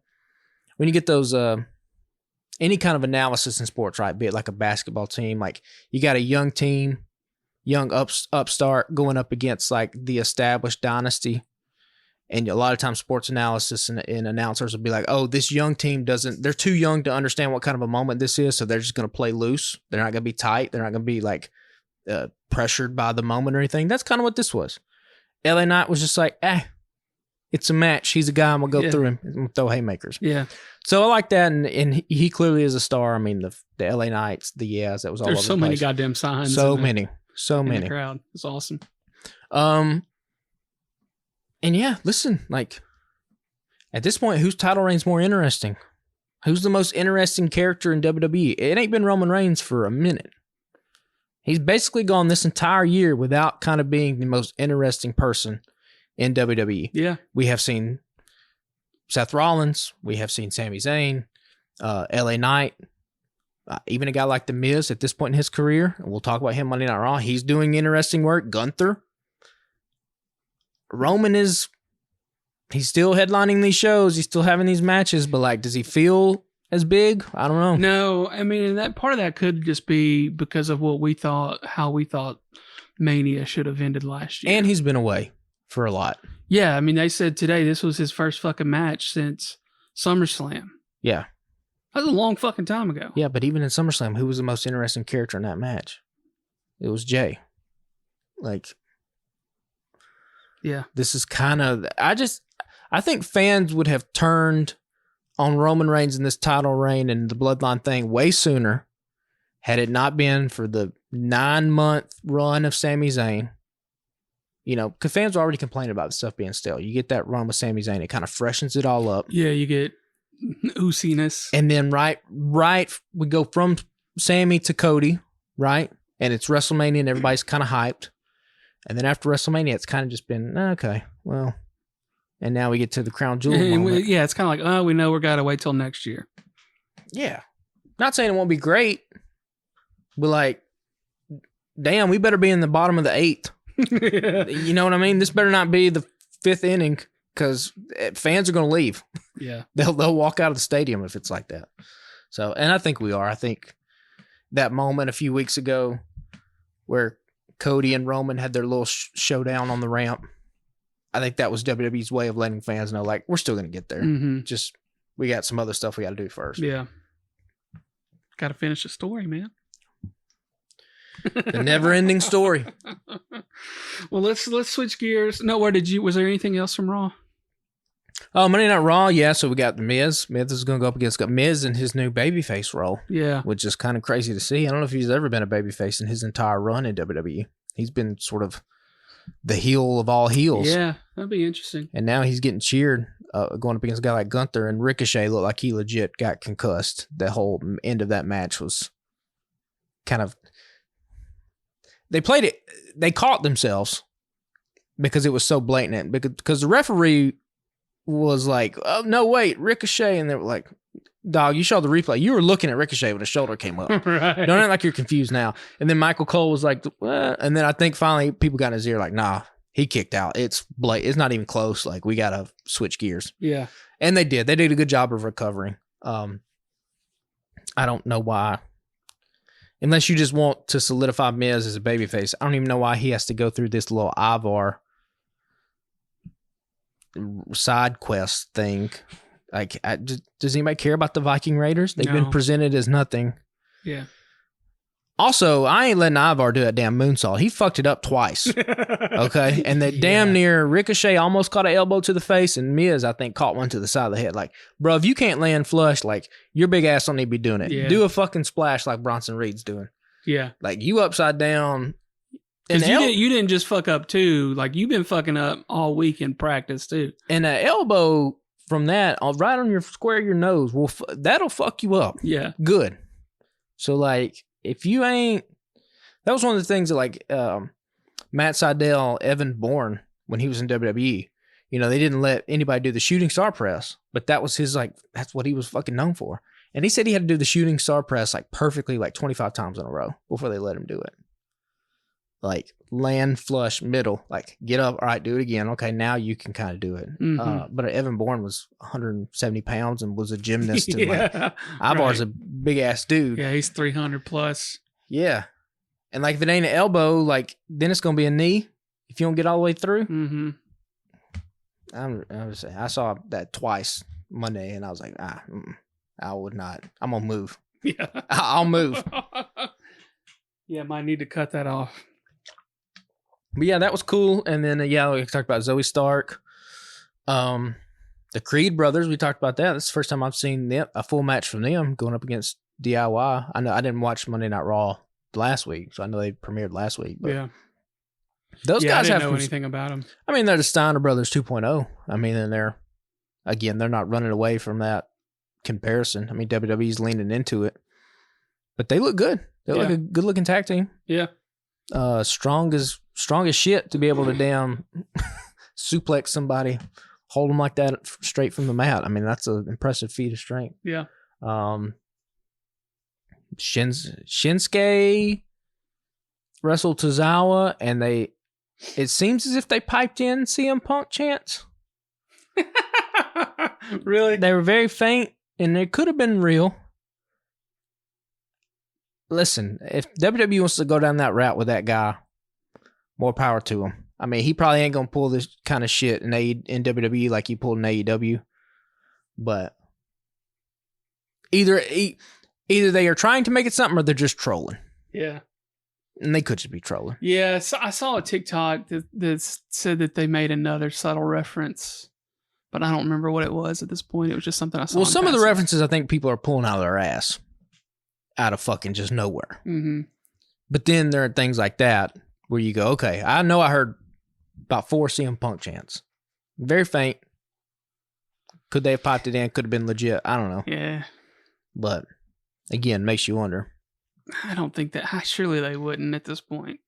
you get those, any kind of analysis in sports, right? Be it like a basketball team, like you got a young team, young upstart going up against like the established dynasty. And a lot of times sports analysis and announcers will be like, oh, this young team they're too young to understand what kind of a moment this is. So they're just going to play loose. They're not going to be tight. They're not going to be like pressured by the moment or anything. That's kind of what this was. LA Knight was just like, it's a match. He's a guy. I'm going to go through him. I'm going to throw haymakers. Yeah. So I like that. And he clearly is a star. I mean, the LA Knights, that was all over the place. There's so many goddamn signs. So many. In the crowd. It's awesome. And yeah, listen, like, at this point, whose title reign's more interesting? Who's the most interesting character in WWE? It ain't been Roman Reigns for a minute. He's basically gone this entire year without kind of being the most interesting person in WWE. Yeah. We have seen Seth Rollins. We have seen Sami Zayn, LA Knight, even a guy like The Miz at this point in his career. We'll talk about him Monday Night Raw. He's doing interesting work. Gunther. Roman is he's still headlining these shows. He's still having these matches, but like, does he feel as big? I don't know. No, I mean, and that part of that could just be because of how we thought Mania should have ended last year. And he's been away for a lot. Yeah, I mean, they said today this was his first fucking match since SummerSlam. Yeah. That was a long fucking time ago. Yeah, but even in SummerSlam, who was the most interesting character in that match? It was Jay. Like, yeah, this is kind of, I think fans would have turned on Roman Reigns in this title reign and the Bloodline thing way sooner had it not been for the 9-month run of Sami Zayn. You know, because fans were already complaining about the stuff being stale. You get that run with Sami Zayn, it kind of freshens it all up. Yeah, you get oosiness. And then right, we go from Sami to Cody, right? And it's WrestleMania and everybody's kind of hyped. And then after WrestleMania, it's kind of just been, okay, well. And now we get to the crown jewel moment. Yeah, it's kind of like, oh, we know we're got to wait till next year. Yeah. Not saying it won't be great, but like, damn, we better be in the bottom of the 8th. You know what I mean? This better not be the 5th inning because fans are going to leave. Yeah. They'll walk out of the stadium if it's like that. So, and I think we are. I think that moment a few weeks ago where Cody and Roman had their little showdown on the ramp, I think that was WWE's way of letting fans know, like, we're still going to get there. Mm-hmm. Just, we got some other stuff we got to do first. Yeah. Got to finish the story, man. The never-ending story. Well, let's switch gears. No, was there anything else from Raw? Oh, Monday Night Raw, yeah. So we got The Miz. Miz is going to go up against Miz in his new babyface role. Yeah. Which is kind of crazy to see. I don't know if he's ever been a babyface in his entire run in WWE. He's been sort of the heel of all heels. Yeah, that'd be interesting. And now he's getting cheered going up against a guy like Gunther, and Ricochet looked like he legit got concussed. The whole end of that match was kind of... They played it... They caught themselves because it was so blatant. Because the referee was like, oh, no, wait, Ricochet. And they were like, dog, you saw the replay. You were looking at Ricochet when his shoulder came up. Right. Don't act like you're confused now. And then Michael Cole was like, what? And then I think finally people got in his ear like, nah, he kicked out. It's not even close. Like, we got to switch gears. Yeah. And they did. They did a good job of recovering. I don't know why. Unless you just want to solidify Miz as a babyface. I don't even know why he has to go through this little Ivar side quest thing. Like, does anybody care about the Viking Raiders? They've been presented as nothing. Yeah. Also, I ain't letting Ivar do that damn moonsault. He fucked it up twice. Okay? And that damn near Ricochet almost caught an elbow to the face, and Miz, I think, caught one to the side of the head. Like, bro, if you can't land flush, like, your big ass don't need to be doing it. Yeah. Do a fucking splash like Bronson Reed's doing. Yeah. Like, you upside down. Because you didn't just fuck up, too. Like, you've been fucking up all week in practice, too. And an elbow from that, right on your square of your nose, that'll fuck you up. Yeah. Good. So, like, if you ain't... That was one of the things that, like, Matt Sydal, Evan Bourne, when he was in WWE, you know, they didn't let anybody do the shooting star press, but that was his, like, that's what he was fucking known for. And he said he had to do the shooting star press, like, perfectly, like, 25 times in a row before they let him do it. Like, land, flush, middle, like, get up, all right, do it again. Okay, now you can kind of do it. Mm-hmm. But Evan Bourne was 170 pounds and was a gymnast. And Yeah. like, Ivar's a big-ass dude. Yeah, he's 300 plus. Yeah. And, like, if it ain't an elbow, like, then it's going to be a knee if you don't get all the way through. Mm-hmm. I'm just saying, I saw that twice Monday, and I was like, I would not. I'm going to move. Yeah. I'll move. Yeah, might need to cut that off. But yeah, that was cool. And then, we talked about Zoe Stark. The Creed brothers, we talked about that. This is the first time I've seen a full match from them going up against DIY. I know I didn't watch Monday Night Raw last week, so I know they premiered last week. But yeah. Those guys I didn't know anything about them. I mean, they're the Steiner Brothers 2.0. I mean, and they're not running away from that comparison. I mean, WWE's leaning into it. But they look good. They're like a good-looking tag team. Yeah. Strong as shit to be able to damn suplex somebody, hold them like that straight from the mat. I mean, that's an impressive feat of strength. Yeah. Shinsuke wrestled Tozawa, and it seems as if they piped in CM Punk chants. Really? They were very faint, and it could have been real. Listen, if WWE wants to go down that route with that guy, more power to him. I mean, he probably ain't gonna pull this kind of shit in WWE like he pulled in AEW. But either they are trying to make it something, or they're just trolling. Yeah. And they could just be trolling. Yeah, so I saw a TikTok that said that they made another subtle reference, but I don't remember what it was at this point. It was just something I saw. Well, some of the references I think people are pulling out of their ass, out of fucking just nowhere. Mm-hmm. But then there are things like that where you go, okay, I know I heard about 4 CM Punk chants. Very faint. Could they have popped it in? Could have been legit. I don't know. Yeah. But again, makes you wonder. I don't think that. Surely they wouldn't at this point.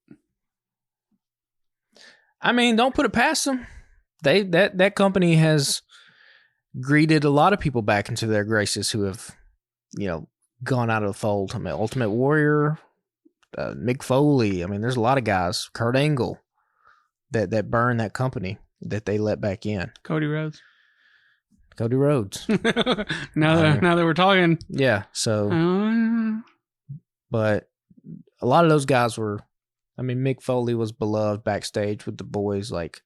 I mean, don't put it past them. That company has greeted a lot of people back into their graces who have, gone out of the fold. I mean, Ultimate Warrior, Mick Foley. I mean, there's a lot of guys. Kurt Angle that burned that company that they let back in. Cody Rhodes. now that we're talking. Yeah. So. But a lot of those guys were, I mean, Mick Foley was beloved backstage with the boys. Like,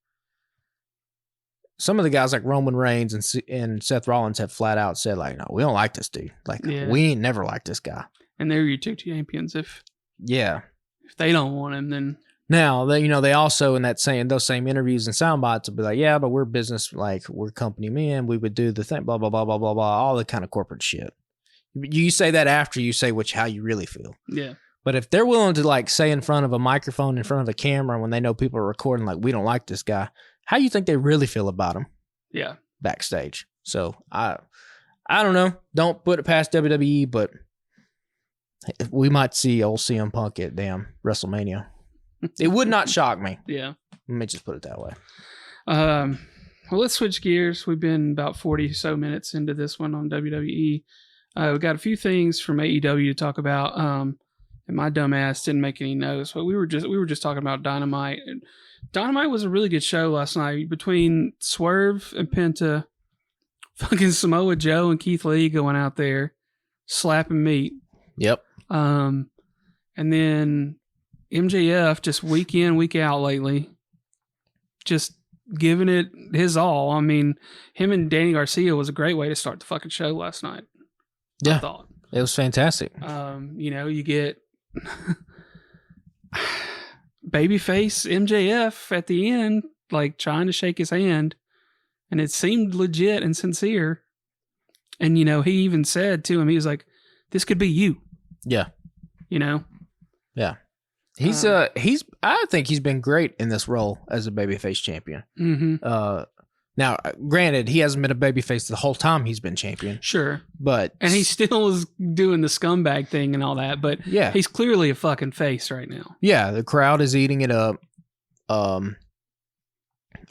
some of the guys like Roman Reigns and Seth Rollins have flat out said, like, no, we don't like this dude. Like, we ain't never liked this guy. And they're your 2 champions. If they don't want him, then. Now, they also in those same interviews and sound bites will be like, yeah, but we're business, like, we're company men. We would do the thing, blah, blah, blah, blah, blah, blah, all the kind of corporate shit. You say that after you say how you really feel. Yeah. But if they're willing to, like, say in front of a microphone, in front of a camera, when they know people are recording, like, we don't like this guy, how do you think they really feel about him? Yeah. Backstage. So, I don't know. Don't put it past WWE, but we might see old CM Punk at damn WrestleMania. It would not shock me. Yeah. Let me just put it that way. Well, let's switch gears. We've been about 40 so minutes into this one on WWE. We got a few things from AEW to talk about. And my dumb ass didn't make any notes, but we were just talking about Dynamite. Dynamite was a really good show last night between Swerve and Penta, fucking Samoa Joe and Keith Lee going out there slapping meat. Yep. And then MJF just week in, week out lately, just giving it his all. I mean, him and Danny Garcia was a great way to start the fucking show last night. Yeah. I thought. It was fantastic. You get babyface MJF at the end, like trying to shake his hand, and it seemed legit and sincere. And, he even said to him, he was like, this could be you. Yeah. Yeah. I think he's been great in this role as a babyface champion. Mm-hmm. Now, granted, he hasn't been a babyface the whole time he's been champion. Sure. And he still is doing the scumbag thing and all that, but yeah, he's clearly a fucking face right now. Yeah, the crowd is eating it up. And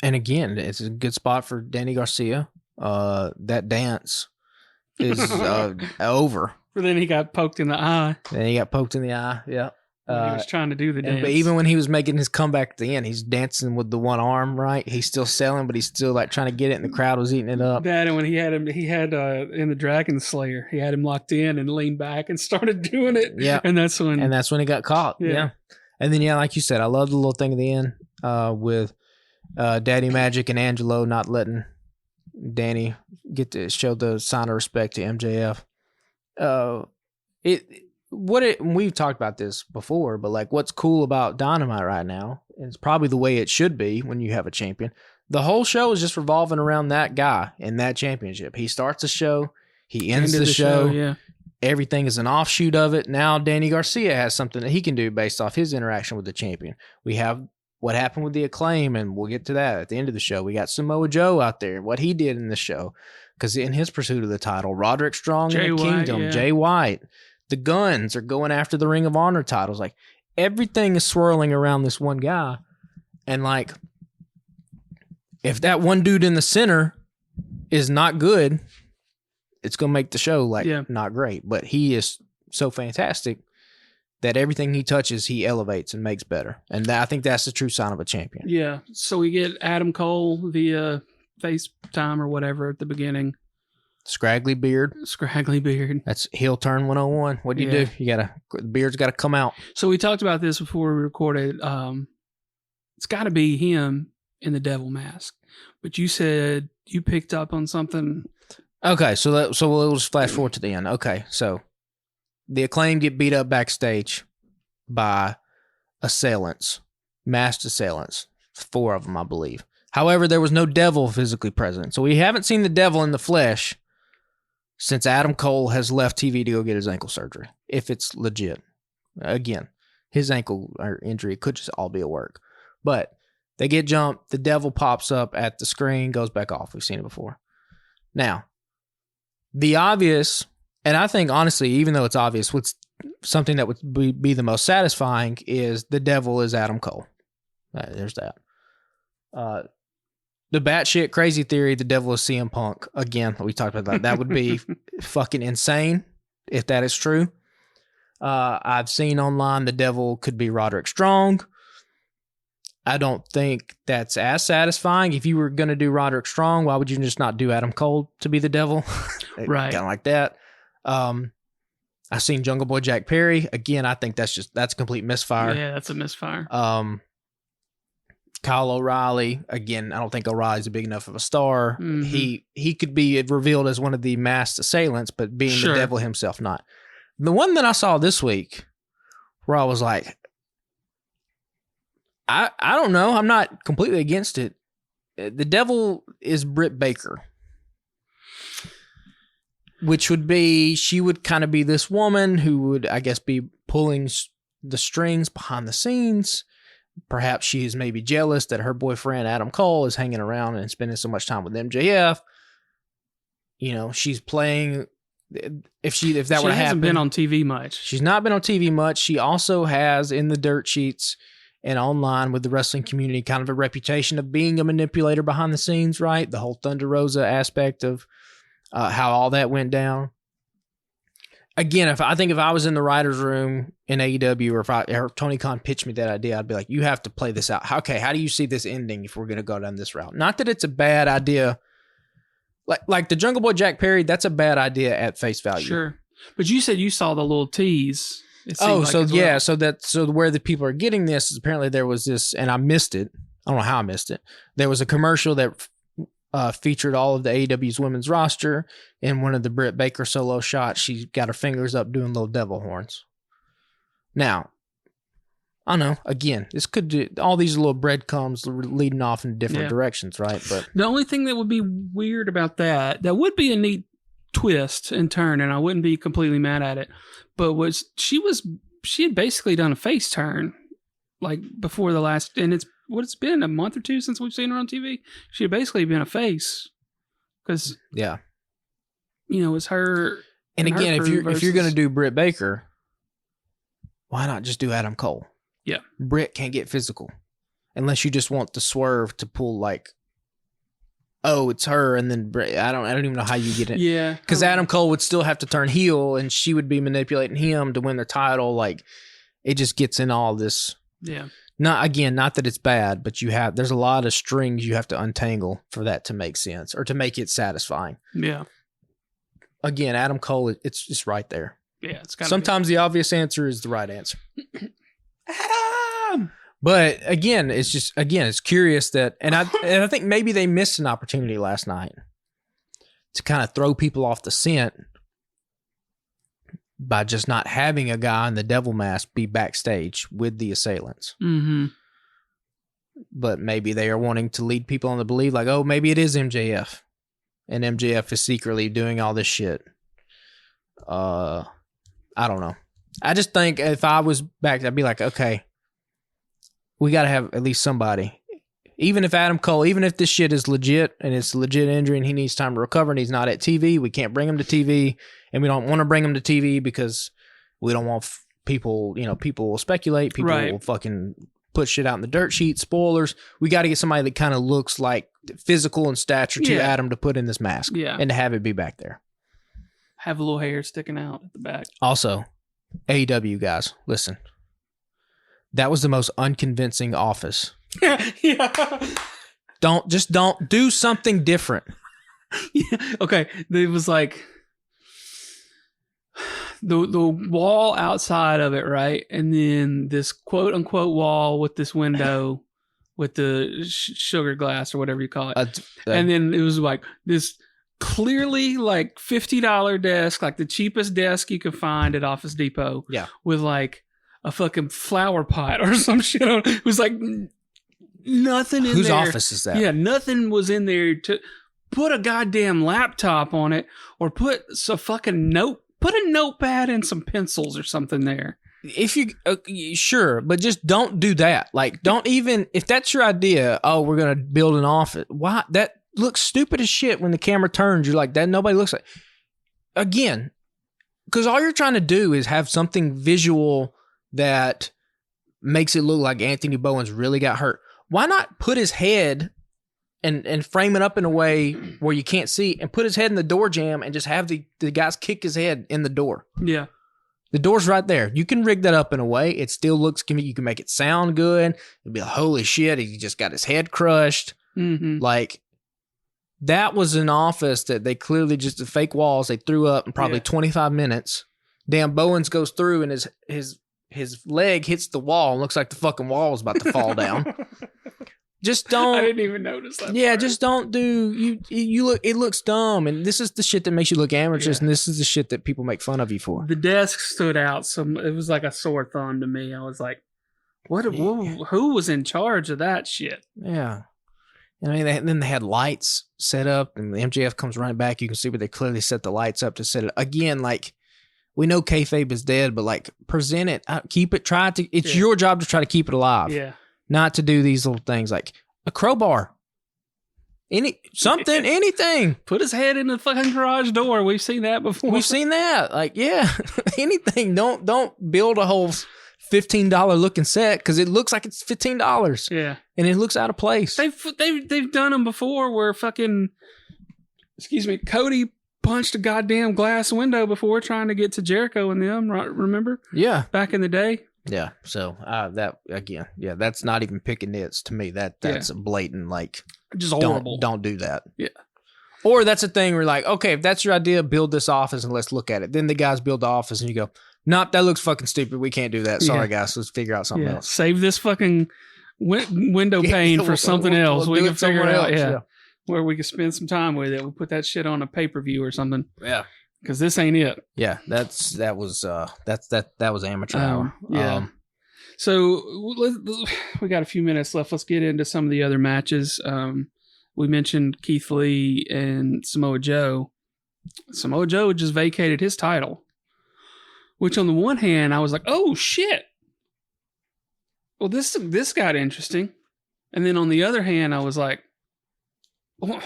again, it's a good spot for Danny Garcia. That dance is over. But then he got poked in the eye. Yeah. He was trying to do the dance. But even when he was making his comeback at the end, he's dancing with the one arm, right? He's still selling, but he's still like trying to get it, and the crowd was eating it up. That, and when he had in the Dragon Slayer, he had him locked in and leaned back and started doing it. Yeah. And that's when he got caught. Yeah. And then, like you said, I love the little thing at the end with Daddy Magic and Angelo not letting Danny get to show the sign of respect to MJF. We've talked about this before, but like what's cool about Dynamite right now, and it's probably the way it should be when you have a champion. The whole show is just revolving around that guy and that championship. He starts the show, he ends the show. Yeah. Everything is an offshoot of it. Now Danny Garcia has something that he can do based off his interaction with the champion. We have what happened with the Acclaim, and we'll get to that at the end of the show. We got Samoa Joe out there, what he did in the show, because in his pursuit of the title, Roderick Strong in the Kingdom, Jay White. The Guns are going after the Ring of Honor titles. Like, everything is swirling around this one guy. And, like, if that one dude in the center is not good, it's going to make the show, not great. But he is so fantastic that everything he touches, he elevates and makes better. And I think that's the true sign of a champion. Yeah. So we get Adam Cole via FaceTime or whatever at the beginning. Scraggly beard. That's heel turn 101. What do you do? The beard's got to come out. So we talked about this before we recorded. It's got to be him in the devil mask. But you said you picked up on something. Okay, so we'll just flash forward to the end. Okay, so the Acclaim get beat up backstage by assailants, masked assailants, 4 of them, I believe. However, there was no devil physically present, so we haven't seen the devil in the flesh since Adam Cole has left TV to go get his ankle surgery, if it's legit. Again, his ankle or injury could just all be at work. But they get jumped, the devil pops up at the screen, goes back off. We've seen it before. Now, the obvious, and I think honestly, even though it's obvious, what's something that would be the most satisfying is the devil is Adam Cole. There's that. The batshit crazy theory, the devil is CM Punk. Again, we talked about that. That would be fucking insane if that is true. I've seen online the devil could be Roderick Strong. I don't think that's as satisfying. If you were going to do Roderick Strong, why would you just not do Adam Cole to be the devil? Right. Kind of like that. I've seen Jungle Boy Jack Perry. Again, I think that's a complete misfire. Yeah, that's a misfire. Kyle O'Reilly. Again, I don't think O'Reilly's a big enough of a star. Mm-hmm. He could be revealed as one of the masked assailants, but being the devil himself, not. The one that I saw this week where I was like, I don't know. I'm not completely against it. The devil is Britt Baker, which would be, she would kind of be this woman who would, I guess, be pulling the strings behind the scenes. Perhaps she is maybe jealous that her boyfriend, Adam Cole, is hanging around and spending so much time with MJF. You know, she's playing, if that were to happen. She hasn't been on TV much. She's not been on TV much. She also has, in the dirt sheets and online with the wrestling community, kind of a reputation of being a manipulator behind the scenes, right? The whole Thunder Rosa aspect of how all that went down. Again, if I was in the writer's room in AEW, or Tony Khan pitched me that idea, I'd be like, you have to play this out. Okay, how do you see this ending if we're going to go down this route? Not that it's a bad idea. Like the Jungle Boy Jack Perry, that's a bad idea at face value. Sure. But you said you saw the little tease. So where the people are getting this is apparently there was this, and I missed it. I don't know how I missed it. There was a commercial that featured all of the AEW's women's roster. In one of the Britt Baker solo shots, she's got her fingers up doing little devil horns. Now, I don't know. Again, this could do all these little breadcrumbs leading off in different directions, right? But the only thing that would be weird about that would be a neat twist and turn, and I wouldn't be completely mad at it. But she had basically done a face turn, like before the last, and it's been a month or two since we've seen her on TV. She had basically been a face, because it's her. And again, if you're going to do Britt Baker, why not just do Adam Cole? Yeah, Britt can't get physical unless you just want the swerve to pull like, oh, it's her, and then Britt. I don't even know how you get it. Yeah, because Adam Cole would still have to turn heel, and she would be manipulating him to win the title. Like, it just gets in all this. Yeah. Not that it's bad, but there's a lot of strings you have to untangle for that to make sense or to make it satisfying. Yeah. Again, Adam Cole, it's just right there. Yeah, it's got. Sometimes the obvious answer is the right answer. Adam. But again, it's curious that, and I think maybe they missed an opportunity last night to kind of throw people off the scent by just not having a guy in the devil mask be backstage with the assailants. Mm-hmm. But maybe they are wanting to lead people on to believe, like, oh, maybe it is MJF, and MJF is secretly doing all this shit. I don't know. I just think if I was back, I'd be like, okay, we got to have at least somebody. Even if Adam Cole, even if this shit is legit and it's a legit injury and he needs time to recover and he's not at TV, we can't bring him to TV, and we don't want to bring him to TV because we don't want people will speculate. People will fucking put shit out in the dirt sheet, spoilers. We got to get somebody that kind of looks like physical in stature to Adam to put in this mask and to have it be back there. Have a little hair sticking out at the back. Also, AEW guys, listen. That was the most unconvincing office. Yeah. Don't do something different. Yeah. Okay. It was like the wall outside of it, right? And then this quote unquote wall with this window with the sugar glass or whatever you call it. And then it was like this clearly like $50 desk, like the cheapest desk you could find at Office Depot. Yeah. With like a fucking flower pot or some shit on it. It was like nothing in Whose there. Whose office is that? Yeah, nothing was in there to put a goddamn laptop on it or put a notepad and some pencils or something there. If you sure, but just don't do that. Like, don't even if that's your idea. Oh, we're gonna build an office. Why? That looks stupid as shit when the camera turns. You're like that. Nobody looks like. Again, because all you're trying to do is have something visual that makes it look like Anthony Bowen's really got hurt. Why not put his head and frame it up in a way where you can't see and put his head in the door jamb and just have the guys kick his head in the door? Yeah. The door's right there. You can rig that up in a way. It still looks, you can make it sound good. It'd be like, holy shit, he just got his head crushed. Mm-hmm. Like, that was an office that they clearly just, the fake walls they threw up in probably 25 minutes. Damn, Bowens goes through and his leg hits the wall and looks like the fucking wall is about to fall down. Just don't. I didn't even notice that. Yeah, part. just don't do. You look. It looks dumb, and this is the shit that makes you look amateurish, and this is the shit that people make fun of you for. The desk stood out. It was like a sore thumb to me. I was like, "What? Who was in charge of that shit?" Yeah. I mean, then they had lights set up, and the MJF comes running back. You can see where they clearly set the lights up to set it again. Like, we know kayfabe is dead, but like, present it, keep it. It's your job to try to keep it alive. Yeah. Not to do these little things like a crowbar, anything. Put his head in the fucking garage door. We've seen that before. We've seen that. Like, yeah, anything. Don't build a whole $15 looking set because it looks like it's $15. Yeah, and it looks out of place. They've done them before where fucking, Cody punched a goddamn glass window before trying to get to Jericho and them. Right? Remember? Yeah, back in the day. Yeah, so that again, that's not even picking nits to me. That's a blatant like just horrible. Don't do that. Yeah. Or that's a thing where like, okay, if that's your idea, build this office and let's look at it. Then the guys build the office and you go, nope, that looks fucking stupid. We can't do that. Sorry, guys. Let's figure out something else. Save this fucking window pane for something else. We can figure it out. Yeah. Where we can spend some time with it. We'll put that shit on a pay-per-view or something. Yeah. Because this ain't it. Yeah, that was amateur hour. Yeah. So we got a few minutes left. Let's get into some of the other matches. We mentioned Keith Lee and Samoa Joe. Samoa Joe just vacated his title, which on the one hand I was like, oh shit. Well, this got interesting, and then on the other hand I was like, well,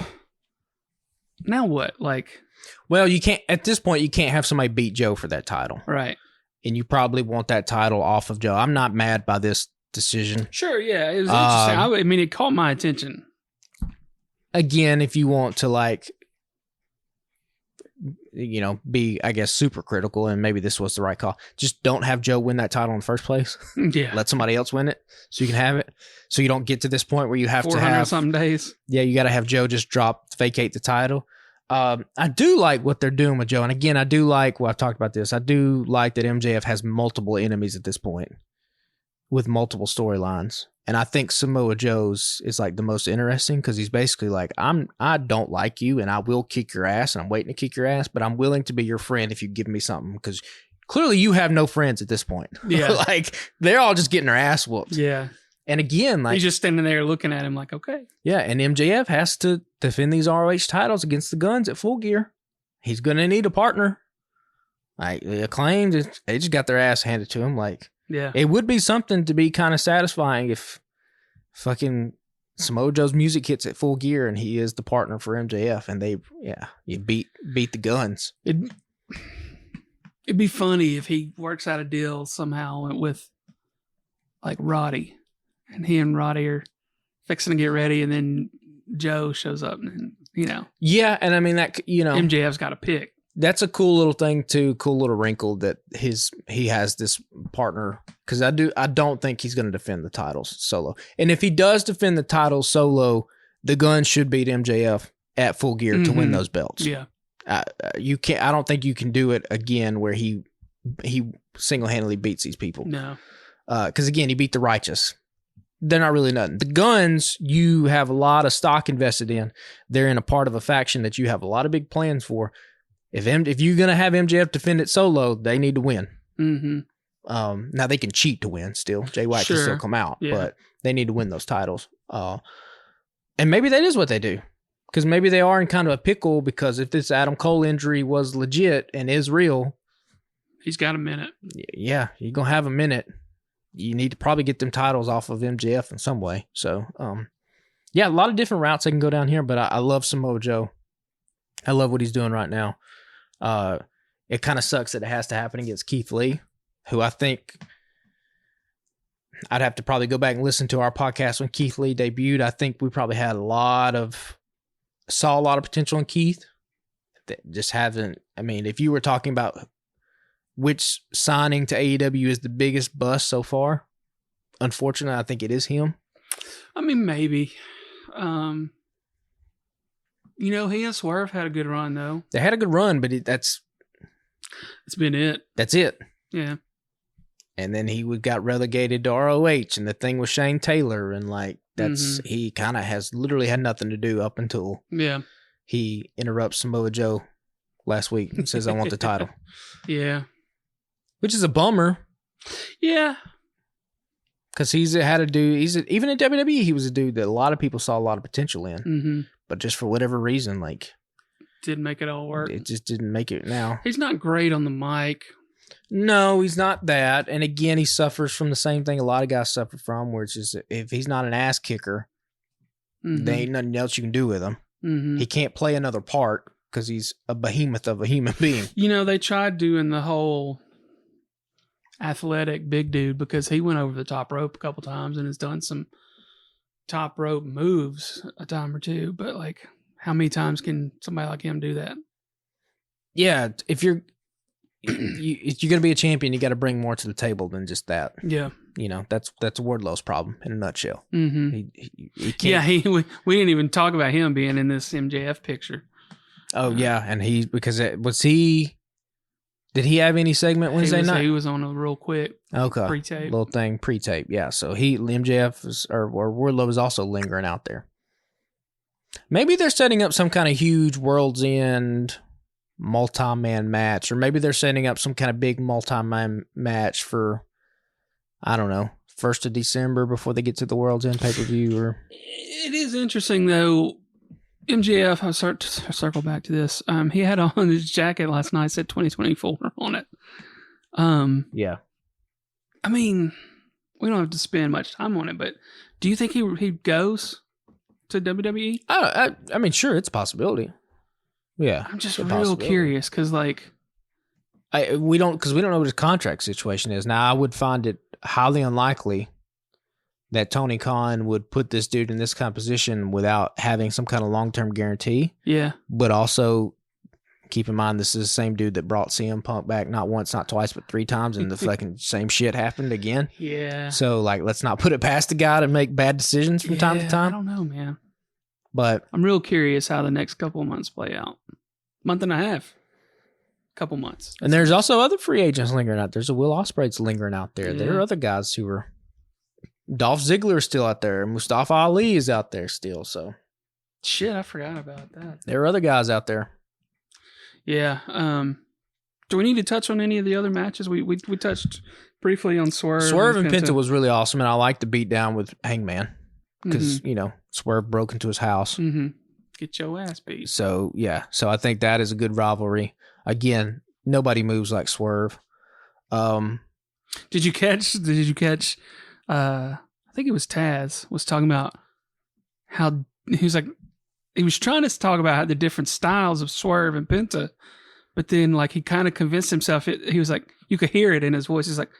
now what? Like. Well, you can't at this point. You can't have somebody beat Joe for that title, right? And you probably want that title off of Joe. I'm not mad by this decision. Sure, yeah, it was interesting. I mean, it caught my attention. Again, if you want to like, be I guess super critical, and maybe this was the right call. Just don't have Joe win that title in the first place. Yeah, let somebody else win it so you can have it. So you don't get to this point where you have to have some days. Yeah, you got to have Joe just vacate the title. I do like what they're doing with Joe. And again, I do like, I've talked about this. I do like that MJF has multiple enemies at this point with multiple storylines. And I think Samoa Joe's is like the most interesting because he's basically like, I don't like you and I will kick your ass and I'm waiting to kick your ass, but I'm willing to be your friend if you give me something because clearly you have no friends at this point. Yeah. Like they're all just getting their ass whooped. Yeah. And again, like he's just standing there looking at him like, okay. Yeah, and MJF has to defend these ROH titles against the Guns at Full Gear. He's gonna need a partner. Like Acclaimed, they just got their ass handed to him. Like, yeah, it would be something to be kind of satisfying if fucking Samoa Joe's music hits at Full Gear and he is the partner for MJF, and you beat the Guns. It'd be funny if he works out a deal somehow with like Roddy. And he and Roddy are fixing to get ready, and then Joe shows up, and Yeah, and I mean that MJF's got a pick. That's a cool little thing too, cool little wrinkle that he has this partner because I don't think he's going to defend the titles solo. And if he does defend the titles solo, the Guns should beat MJF at Full Gear to win those belts. Yeah. You can't. I don't think you can do it again where he single-handedly beats these people. No. Because again, he beat the Righteous. They're not really nothing. The Guns, you have a lot of stock invested in. They're in a part of a faction that you have a lot of big plans for. If you're gonna have MJF defend it solo, they need to win. Mm-hmm. Now they can cheat to win still. Jay White can still come out, but they need to win those titles. And maybe that is what they do. Because maybe they are in kind of a pickle, because if this Adam Cole injury was legit and is real, he's got a minute. Yeah, you're going to have a minute. You need to probably get them titles off of MJF in some way. So, yeah, a lot of different routes they can go down here, but I love Samoa Joe. I love what he's doing right now. It kind of sucks that it has to happen against Keith Lee, who I think I'd have to probably go back and listen to our podcast when Keith Lee debuted. I think we probably had saw a lot of potential in Keith that just haven't. I mean, if you were talking about which signing to AEW is the biggest bust so far, unfortunately, I think it is him. I mean, maybe. He and Swerve had a good run, though. They had a good run, but it's been it. That's it. Yeah. And then he got relegated to ROH, and the thing with Shane Taylor, and he kind of has literally had nothing to do up until he interrupts Samoa Joe last week and says, "I want the title." Yeah. Which is a bummer. Yeah. Because even in WWE, he was a dude that a lot of people saw a lot of potential in. Mm-hmm. But just for whatever reason, didn't make it all work. It just didn't make it now. He's not great on the mic. No, he's not that. And again, he suffers from the same thing a lot of guys suffer from, where it's just if he's not an ass kicker, there ain't nothing else you can do with him. Mm-hmm. He can't play another part because he's a behemoth of a human being. They tried doing the whole athletic big dude, because he went over the top rope a couple times and has done some top rope moves a time or two. But how many times can somebody like him do that? Yeah, if you're going to be a champion, you got to bring more to the table than just that. Yeah. That's Wardlow's problem in a nutshell. Mm-hmm. He can't. Yeah, we didn't even talk about him being in this MJF picture. Oh, yeah. And did he have any segment Wednesday night? He was on a real quick pre-tape. Little thing, pre-tape, yeah. So MJF or Wardlow is also lingering out there. Maybe they're setting up some kind of huge World's End multi-man match, or maybe they're setting up some kind of big multi-man match for, I don't know, 1st of December before they get to the World's End pay-per-view. It is interesting, though. MJF, I'll start to circle back to this. He had on his jacket last night, said 2024 on it. Yeah. I mean, we don't have to spend much time on it, but do you think he goes to WWE? I mean, sure, it's a possibility. Yeah. I'm just real curious, because we don't know what his contract situation is. Now, I would find it highly unlikely that Tony Khan would put this dude in this kind of position without having some kind of long-term guarantee. Yeah. But also, keep in mind, this is the same dude that brought CM Punk back not once, not twice, but 3 times, and the fucking same shit happened again. Yeah. So, let's not put it past the guy to make bad decisions from time to time. I don't know, man. But I'm real curious how the next couple of months play out. Month and a half. Couple months. And there's also other free agents lingering out. There's a Will Ospreay's lingering out there. Yeah. There are other guys who are... Dolph Ziggler is still out there. Mustafa Ali is out there still. So, shit, I forgot about that. There are other guys out there. Yeah. Do we need to touch on any of the other matches? We touched briefly on Swerve. Swerve and Penta was really awesome, and I liked the beatdown with Hangman because Mm-hmm. Swerve broke into his house. Mm-hmm. Get your ass beat. So yeah, I think that is a good rivalry. Again, nobody moves like Swerve. Did you catch? I think it was Taz was talking about how he was trying to talk about how the different styles of Swerve and Penta, but then he kind of convinced himself. He was like, you could hear it in his voice. He's like,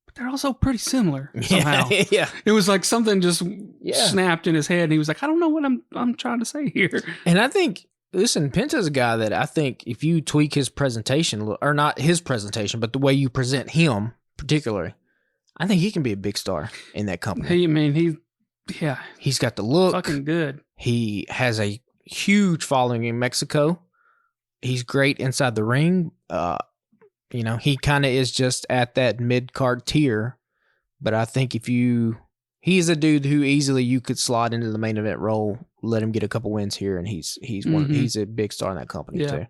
but they're also pretty similar somehow. Yeah, it was like something just snapped in his head. And he was like, I don't know what I'm trying to say here. And I think, listen, Penta's a guy that I think if you tweak his presentation, or not his presentation, but the way you present him particularly, I think he can be a big star in that company. He's got the look. Fucking good. He has a huge following in Mexico. He's great inside the ring. He kind of is just at that mid-card tier. But I think he's a dude who easily you could slot into the main event role, let him get a couple wins here, and he's a big star in that company too.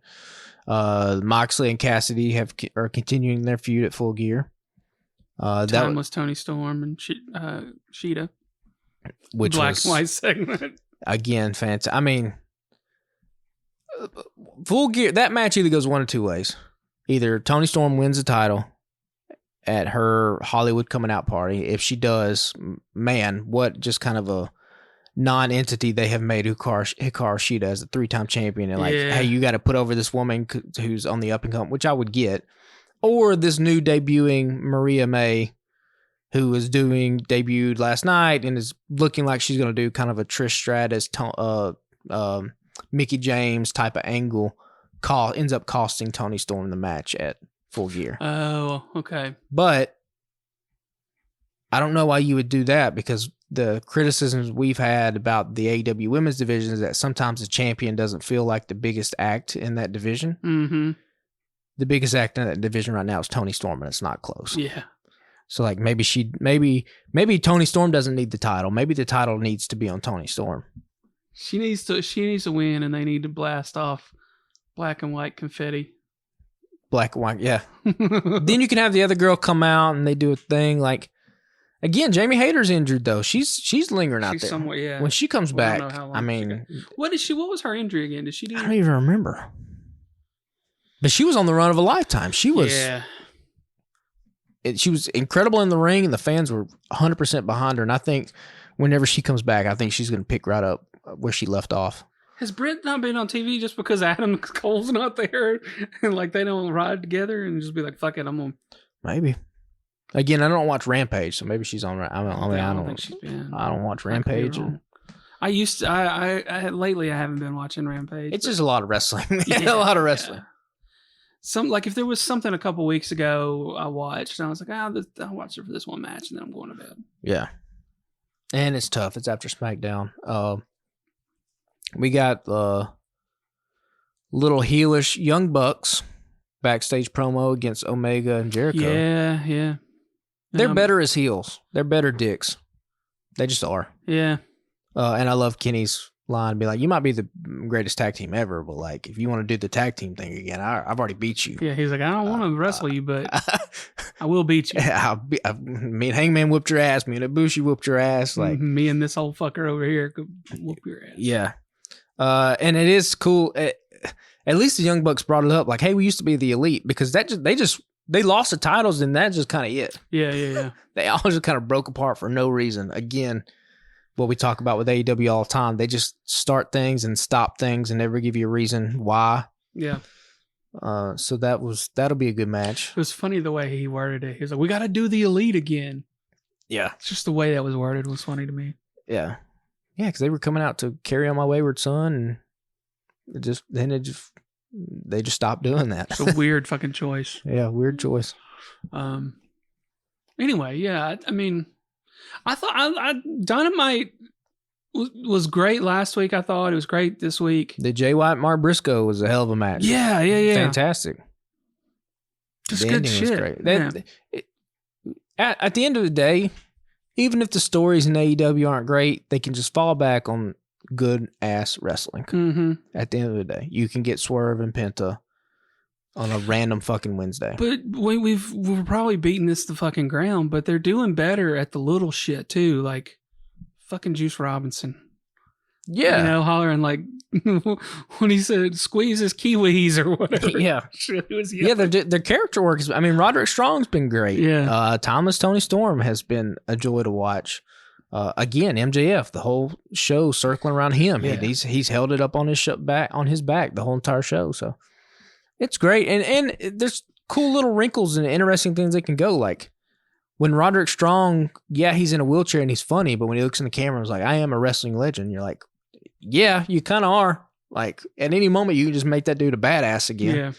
Moxley and Cassidy are continuing their feud at Full Gear. Timeless Tony Storm and Sheeta, which black was and white segment again fantastic. I mean, Full Gear, that match either goes one of two ways. Either Tony Storm wins the title at her Hollywood coming out party. If she does, man, what just kind of a non-entity they have made Hikaru Shida as a 3-time champion. And hey, you got to put over this woman who's on the up and come, which I would get. Or this new debuting Maria May, who is debuted last night and is looking like she's going to do kind of a Trish Stratus, Mickey James type of angle. Ends up costing Tony Storm the match at Full Gear. Oh, okay. But I don't know why you would do that, because the criticisms we've had about the AEW women's division is that sometimes the champion doesn't feel like the biggest act in that division. Mm-hmm. The biggest act in that division right now is Tony Storm, and it's not close. Yeah. So like maybe Tony Storm doesn't need the title. Maybe the title needs to be on Tony Storm. She needs to win, and they need to blast off black and white confetti. Black and white, yeah. Then you can have the other girl come out and they do a thing. Like, again, Jamie Hayter's injured though. She's lingering out there. Somewhere, yeah. When she comes back, I mean, what was her injury again? Did she do? I don't even remember. But she was on the run of a lifetime. She was. Yeah. She was incredible in the ring, and the fans were 100% behind her. And I think whenever she comes back, I think she's going to pick right up where she left off. Has Britt not been on TV just because Adam Cole's not there, and like they don't ride together and just be like, "Fuck it, I'm on." Maybe. Again, I don't watch Rampage, so maybe she's on. I don't think she's been. I don't watch Rampage. I used to. I lately I haven't been watching Rampage. It's just a lot of wrestling. A lot of wrestling. Yeah. If there was something a couple weeks ago I watched, and I was like, I'll watch it for this one match, and then I'm going to bed. Yeah. And it's tough. It's after SmackDown. We got little heelish Young Bucks backstage promo against Omega and Jericho. Yeah. They're better as heels. They're better dicks. They just are. Yeah. And I love Kenny's line, be like, you might be the greatest tag team ever, but like, if you want to do the tag team thing again, I've already beat you. Yeah, he's like, I don't want to wrestle you, but I will beat you. Me and Hangman whooped your ass. Me and Ibushi whooped your ass. Like me and this old fucker over here could whoop your ass. Yeah. And it is cool. At least the Young Bucks brought it up. Like, hey, we used to be the Elite, because they lost the titles, and that's just kind of it. Yeah. They all just kind of broke apart for no reason. Again, what we talk about with AEW all the time, they just start things and stop things and never give you a reason why. Yeah. So that'll be a good match. It was funny the way he worded it. He was like, we got to do the Elite again. Yeah. It's just the way that was worded was funny to me. Yeah. Yeah, because they were coming out to Carry On My Wayward Son, and they just stopped doing that. It's a weird fucking choice. Yeah, weird choice. Anyway, yeah, I mean, I thought Dynamite was great last week. I thought it was great this week. The Jay White Mark Briscoe was a hell of a match. Yeah. Fantastic. Just the good shit. Was great. At the end of the day, even if the stories in AEW aren't great, they can just fall back on good ass wrestling. Mm-hmm. At the end of the day, you can get Swerve and Penta on a random fucking Wednesday. But we're probably beating this to fucking ground, but they're doing better at the little shit too, like fucking Juice Robinson. Yeah, hollering like when he said squeeze his kiwis or whatever. Yeah, their character work is. I mean, Roderick Strong's been great. Yeah, Thomas Tony Storm has been a joy to watch. Again, MJF, the whole show circling around him. Yeah. He's held it up on his back the whole entire show. So it's great, and there's cool little wrinkles and interesting things that can go. Like when Roderick Strong, he's in a wheelchair and he's funny, but when he looks in the camera, he's like, "I am a wrestling legend." You're like, "Yeah, you kind of are." Like at any moment, you can just make that dude a badass again. Yeah.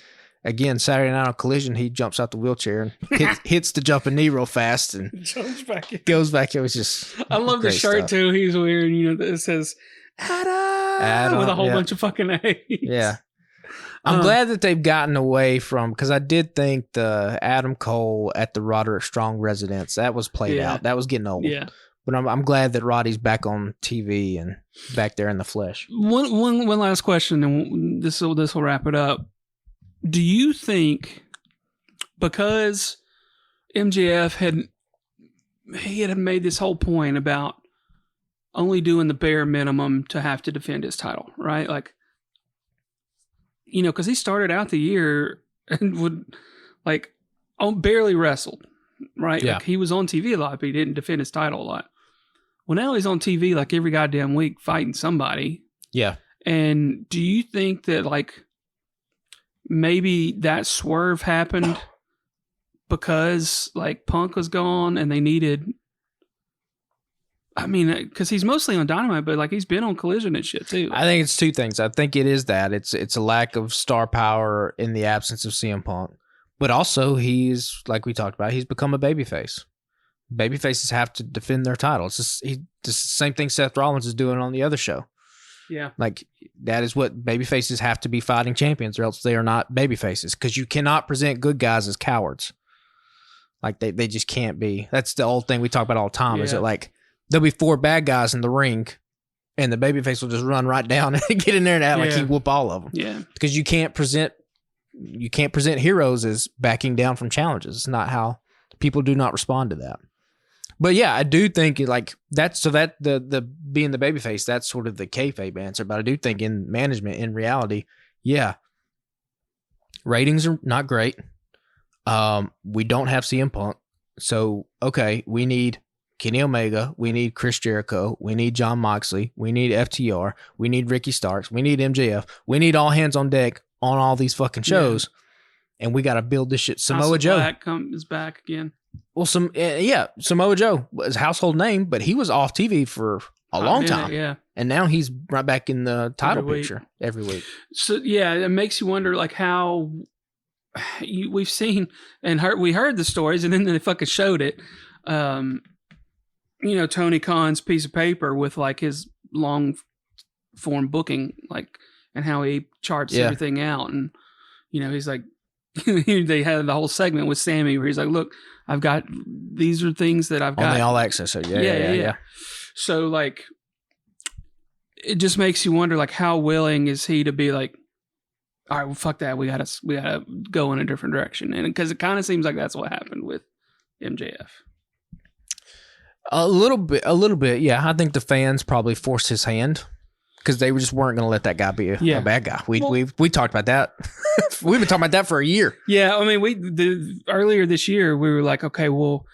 Again, Saturday Night on Collision, he jumps out the wheelchair and hits the jumping knee real fast and jumps back in. Goes back. It was just. I love the shirt stuff. too. He's wearing, that says Adam with a whole bunch of fucking A's. Yeah. I'm glad that they've gotten away from, because I did think the Adam Cole at the Roderick Strong residence, that was played out. That was getting old. Yeah. But I'm glad that Roddy's back on TV and back there in the flesh. One last question, and this will wrap it up. Do you think, because MJF had made this whole point about only doing the bare minimum to have to defend his title, right? Like, because he started out the year and would barely wrestled, right? Yeah. Like, he was on TV a lot, but he didn't defend his title a lot. Well, now he's on TV like every goddamn week fighting somebody. Yeah. And do you think that maybe that swerve happened because Punk was gone and they needed, because he's mostly on Dynamite, but he's been on Collision and shit too. I think it's two things. I think it is that it's a lack of star power in the absence of CM Punk, but also he's, like we talked about, he's become a babyface. Babyfaces have to defend their title. It's just the same thing Seth Rollins is doing on the other show. Yeah. That is what babyfaces have to be, fighting champions, or else they are not babyfaces, because you cannot present good guys as cowards. They just can't be. That's the old thing we talk about all the time, is that there'll be 4 bad guys in the ring and the babyface will just run right down and get in there and act like he whoop all of them. Yeah. Because you can't present heroes as backing down from challenges. It's not how people do not respond to that. But yeah, I do think that's the being the babyface, that's sort of the kayfabe answer. But I do think in management, in reality, ratings are not great. We don't have CM Punk, so okay, we need Kenny Omega, we need Chris Jericho, we need Jon Moxley, we need FTR, we need Ricky Starks, we need MJF, we need all hands on deck on all these fucking shows, and we got to build this shit. Samoa Joe is back again. Well, Samoa Joe was a household name, but he was off TV for a long time. Yeah. And now he's right back in the title picture every week. So, yeah, it makes you wonder, how we've seen and we heard the stories, and then they fucking showed it. Tony Khan's piece of paper with, his long form booking, and how he charts everything out. And, he's like, they had the whole segment with Sammy where he's like, look, these are things that I've got. On the All Access. So yeah. So, it just makes you wonder, how willing is he to be all right, well, fuck that. We gotta go in a different direction. And because it kind of seems like that's what happened with MJF. A little bit. Yeah. I think the fans probably forced his hand, because they just weren't going to let that guy be a bad guy. We talked about that. We've been talking about that for a year. Yeah, earlier this year we were like, okay, well,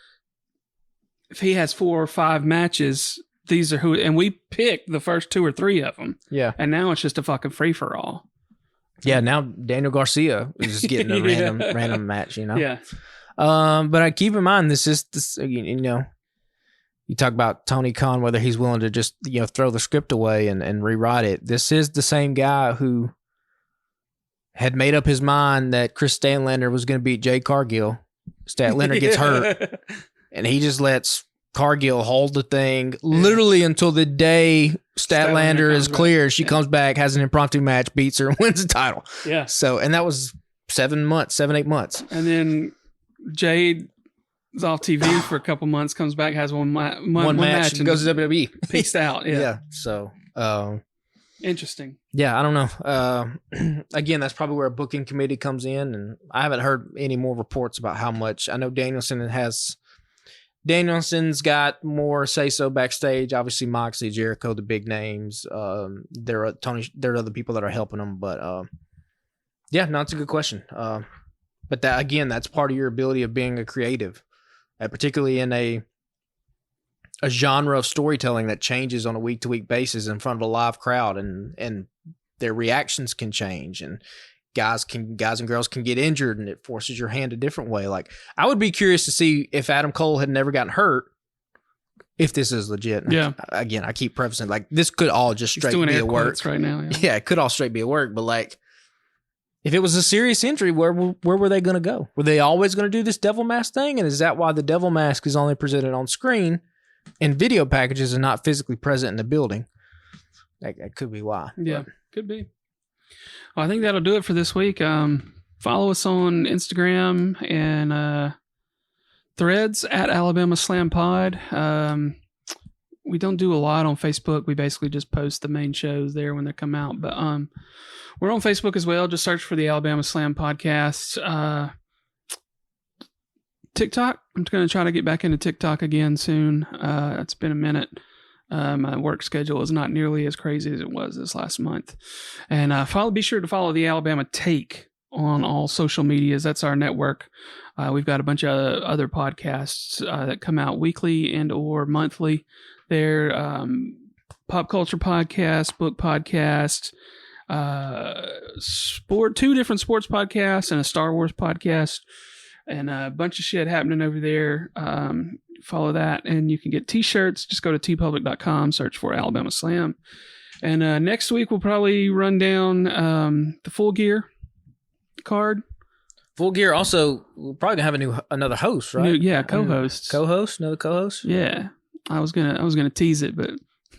if he has 4 or 5 matches, these are who, and we picked the first 2 or 3 of them. Yeah, and now it's just a fucking free for all. Yeah, now Daniel Garcia is just getting a random match. Yeah. But I keep in mind this. You talk about Tony Khan, whether he's willing to just throw the script away and rewrite it. This is the same guy who had made up his mind that Chris Statlander was going to beat Jade Cargill. Statlander gets hurt, and he just lets Cargill hold the thing literally until the day Statlander is clear. She comes back, has an impromptu match, beats her, and wins the title. Yeah. So, and that was 8 months. And then Jade is off TV for a couple months, comes back, has one match, and goes to WWE. Peaced out. Yeah. Yeah. So, interesting. Yeah, I don't know. Again, that's probably where a booking committee comes in, and I haven't heard any more reports about how much. I know Danielson's got more say so backstage. Obviously, Moxley, Jericho, the big names. There are other people that are helping them, but yeah, no, it's a good question. But that's part of your ability of being a creative, particularly in a genre of storytelling that changes on a week-to-week basis in front of a live crowd, and their reactions can change, and guys and girls can get injured, and it forces your hand a different way. I would be curious to see if Adam Cole had never gotten hurt, if this is legit. Yeah. Again, I keep prefacing this could all just straight be a work right now. Yeah, it could all straight be a work, but if it was a serious injury, where were they going to go? Were they always going to do this devil mask thing? And is that why the devil mask is only presented on screen in video packages and not physically present in the building? That could be why. Yeah, could be. Well, I think that'll do it for this week. Follow us on Instagram and Threads at Alabama Slam Pod. We don't do a lot on Facebook. We basically just post the main shows there when they come out. But we're on Facebook as well. Just search for the Alabama Slam Podcast. TikTok. I'm going to try to get back into TikTok again soon. It's been a minute. My work schedule is not nearly as crazy as it was this last month. And be sure to follow the Alabama Take on all social medias. That's our network. We've got a bunch of other podcasts that come out weekly and or monthly. They're pop culture podcast, book podcast, two different sports podcasts, and a Star Wars podcast, and a bunch of shit happening over there. Follow that, and you can get t-shirts. Just go to tpublic.com, search for Alabama Slam. And next week we'll probably run down the Full Gear card. Full Gear. Also, we're probably gonna have another host, right? Co-host. Another co-host. Yeah, I was gonna tease it, but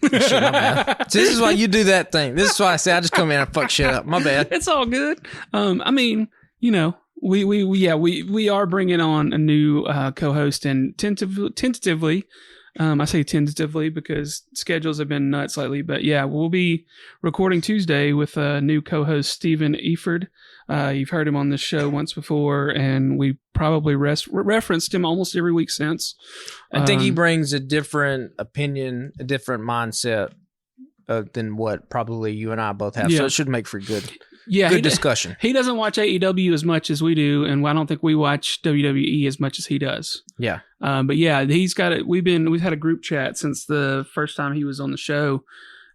shit, my bad. See, this is why you do that thing. This is why I say I just come in and fuck shit up. My bad. It's all good. I mean, we are bringing on a new co-host, and tentatively. I say tentatively because schedules have been nuts lately, but yeah, we'll be recording Tuesday with a new co-host, Stephen Eford. You've heard him on this show once before, and we probably referenced him almost every week since. I think he brings a different opinion, a different mindset than what probably you and I both have. So it should make for good discussion. He doesn't watch AEW as much as we do, and I don't think we watch WWE as much as he does. Yeah. But yeah, he's got it. We've had a group chat since the first time he was on the show,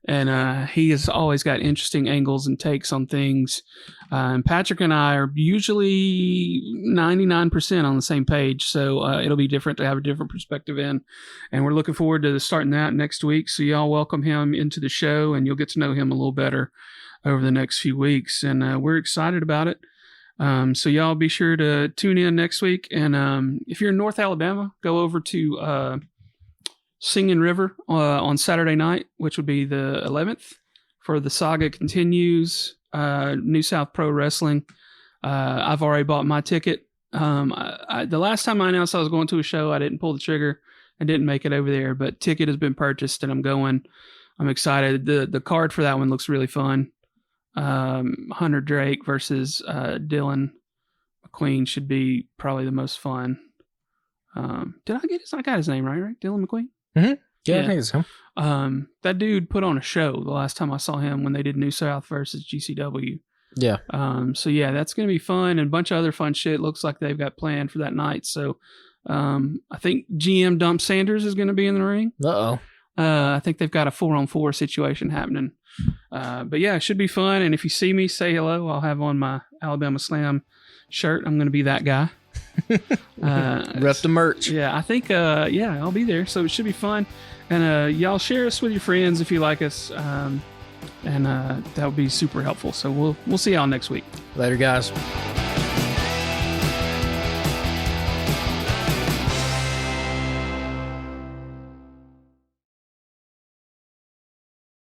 and he has always got interesting angles and takes on things. And Patrick and I are usually 99% on the same page, so it'll be different to have a different perspective in. And we're looking forward to starting that next week. So y'all welcome him into the show, and you'll get to know him a little better over the next few weeks. And we're excited about it. So y'all be sure to tune in next week. And if you're in North Alabama, go over to Singing River on Saturday night, which would be the 11th, for the Saga Continues, New South Pro Wrestling. I've already bought my ticket. The last time I announced I was going to a show, I didn't pull the trigger and didn't make it over there, but ticket has been purchased and I'm going. I'm excited. The card for that one looks really fun. Hunter Drake versus Dylan McQueen should be probably the most fun. I got his name right? Dylan McQueen? Mm-hmm. Yeah, I think it's him. That dude put on a show the last time I saw him when they did New South versus GCW. Yeah. So yeah, that's going to be fun, and a bunch of other fun shit looks like they've got planned for that night. So I think GM Dump Sanders is going to be in the ring. Uh-oh. I think they've got a 4-on-4 situation happening. But yeah, it should be fun. And if you see me, say hello. I'll have on my Alabama Slam shirt. I'm going to be that guy. Rep the merch. Yeah, I think, I'll be there. So it should be fun. And y'all share us with your friends if you like us. And that would be super helpful. So we'll see y'all next week. Later, guys.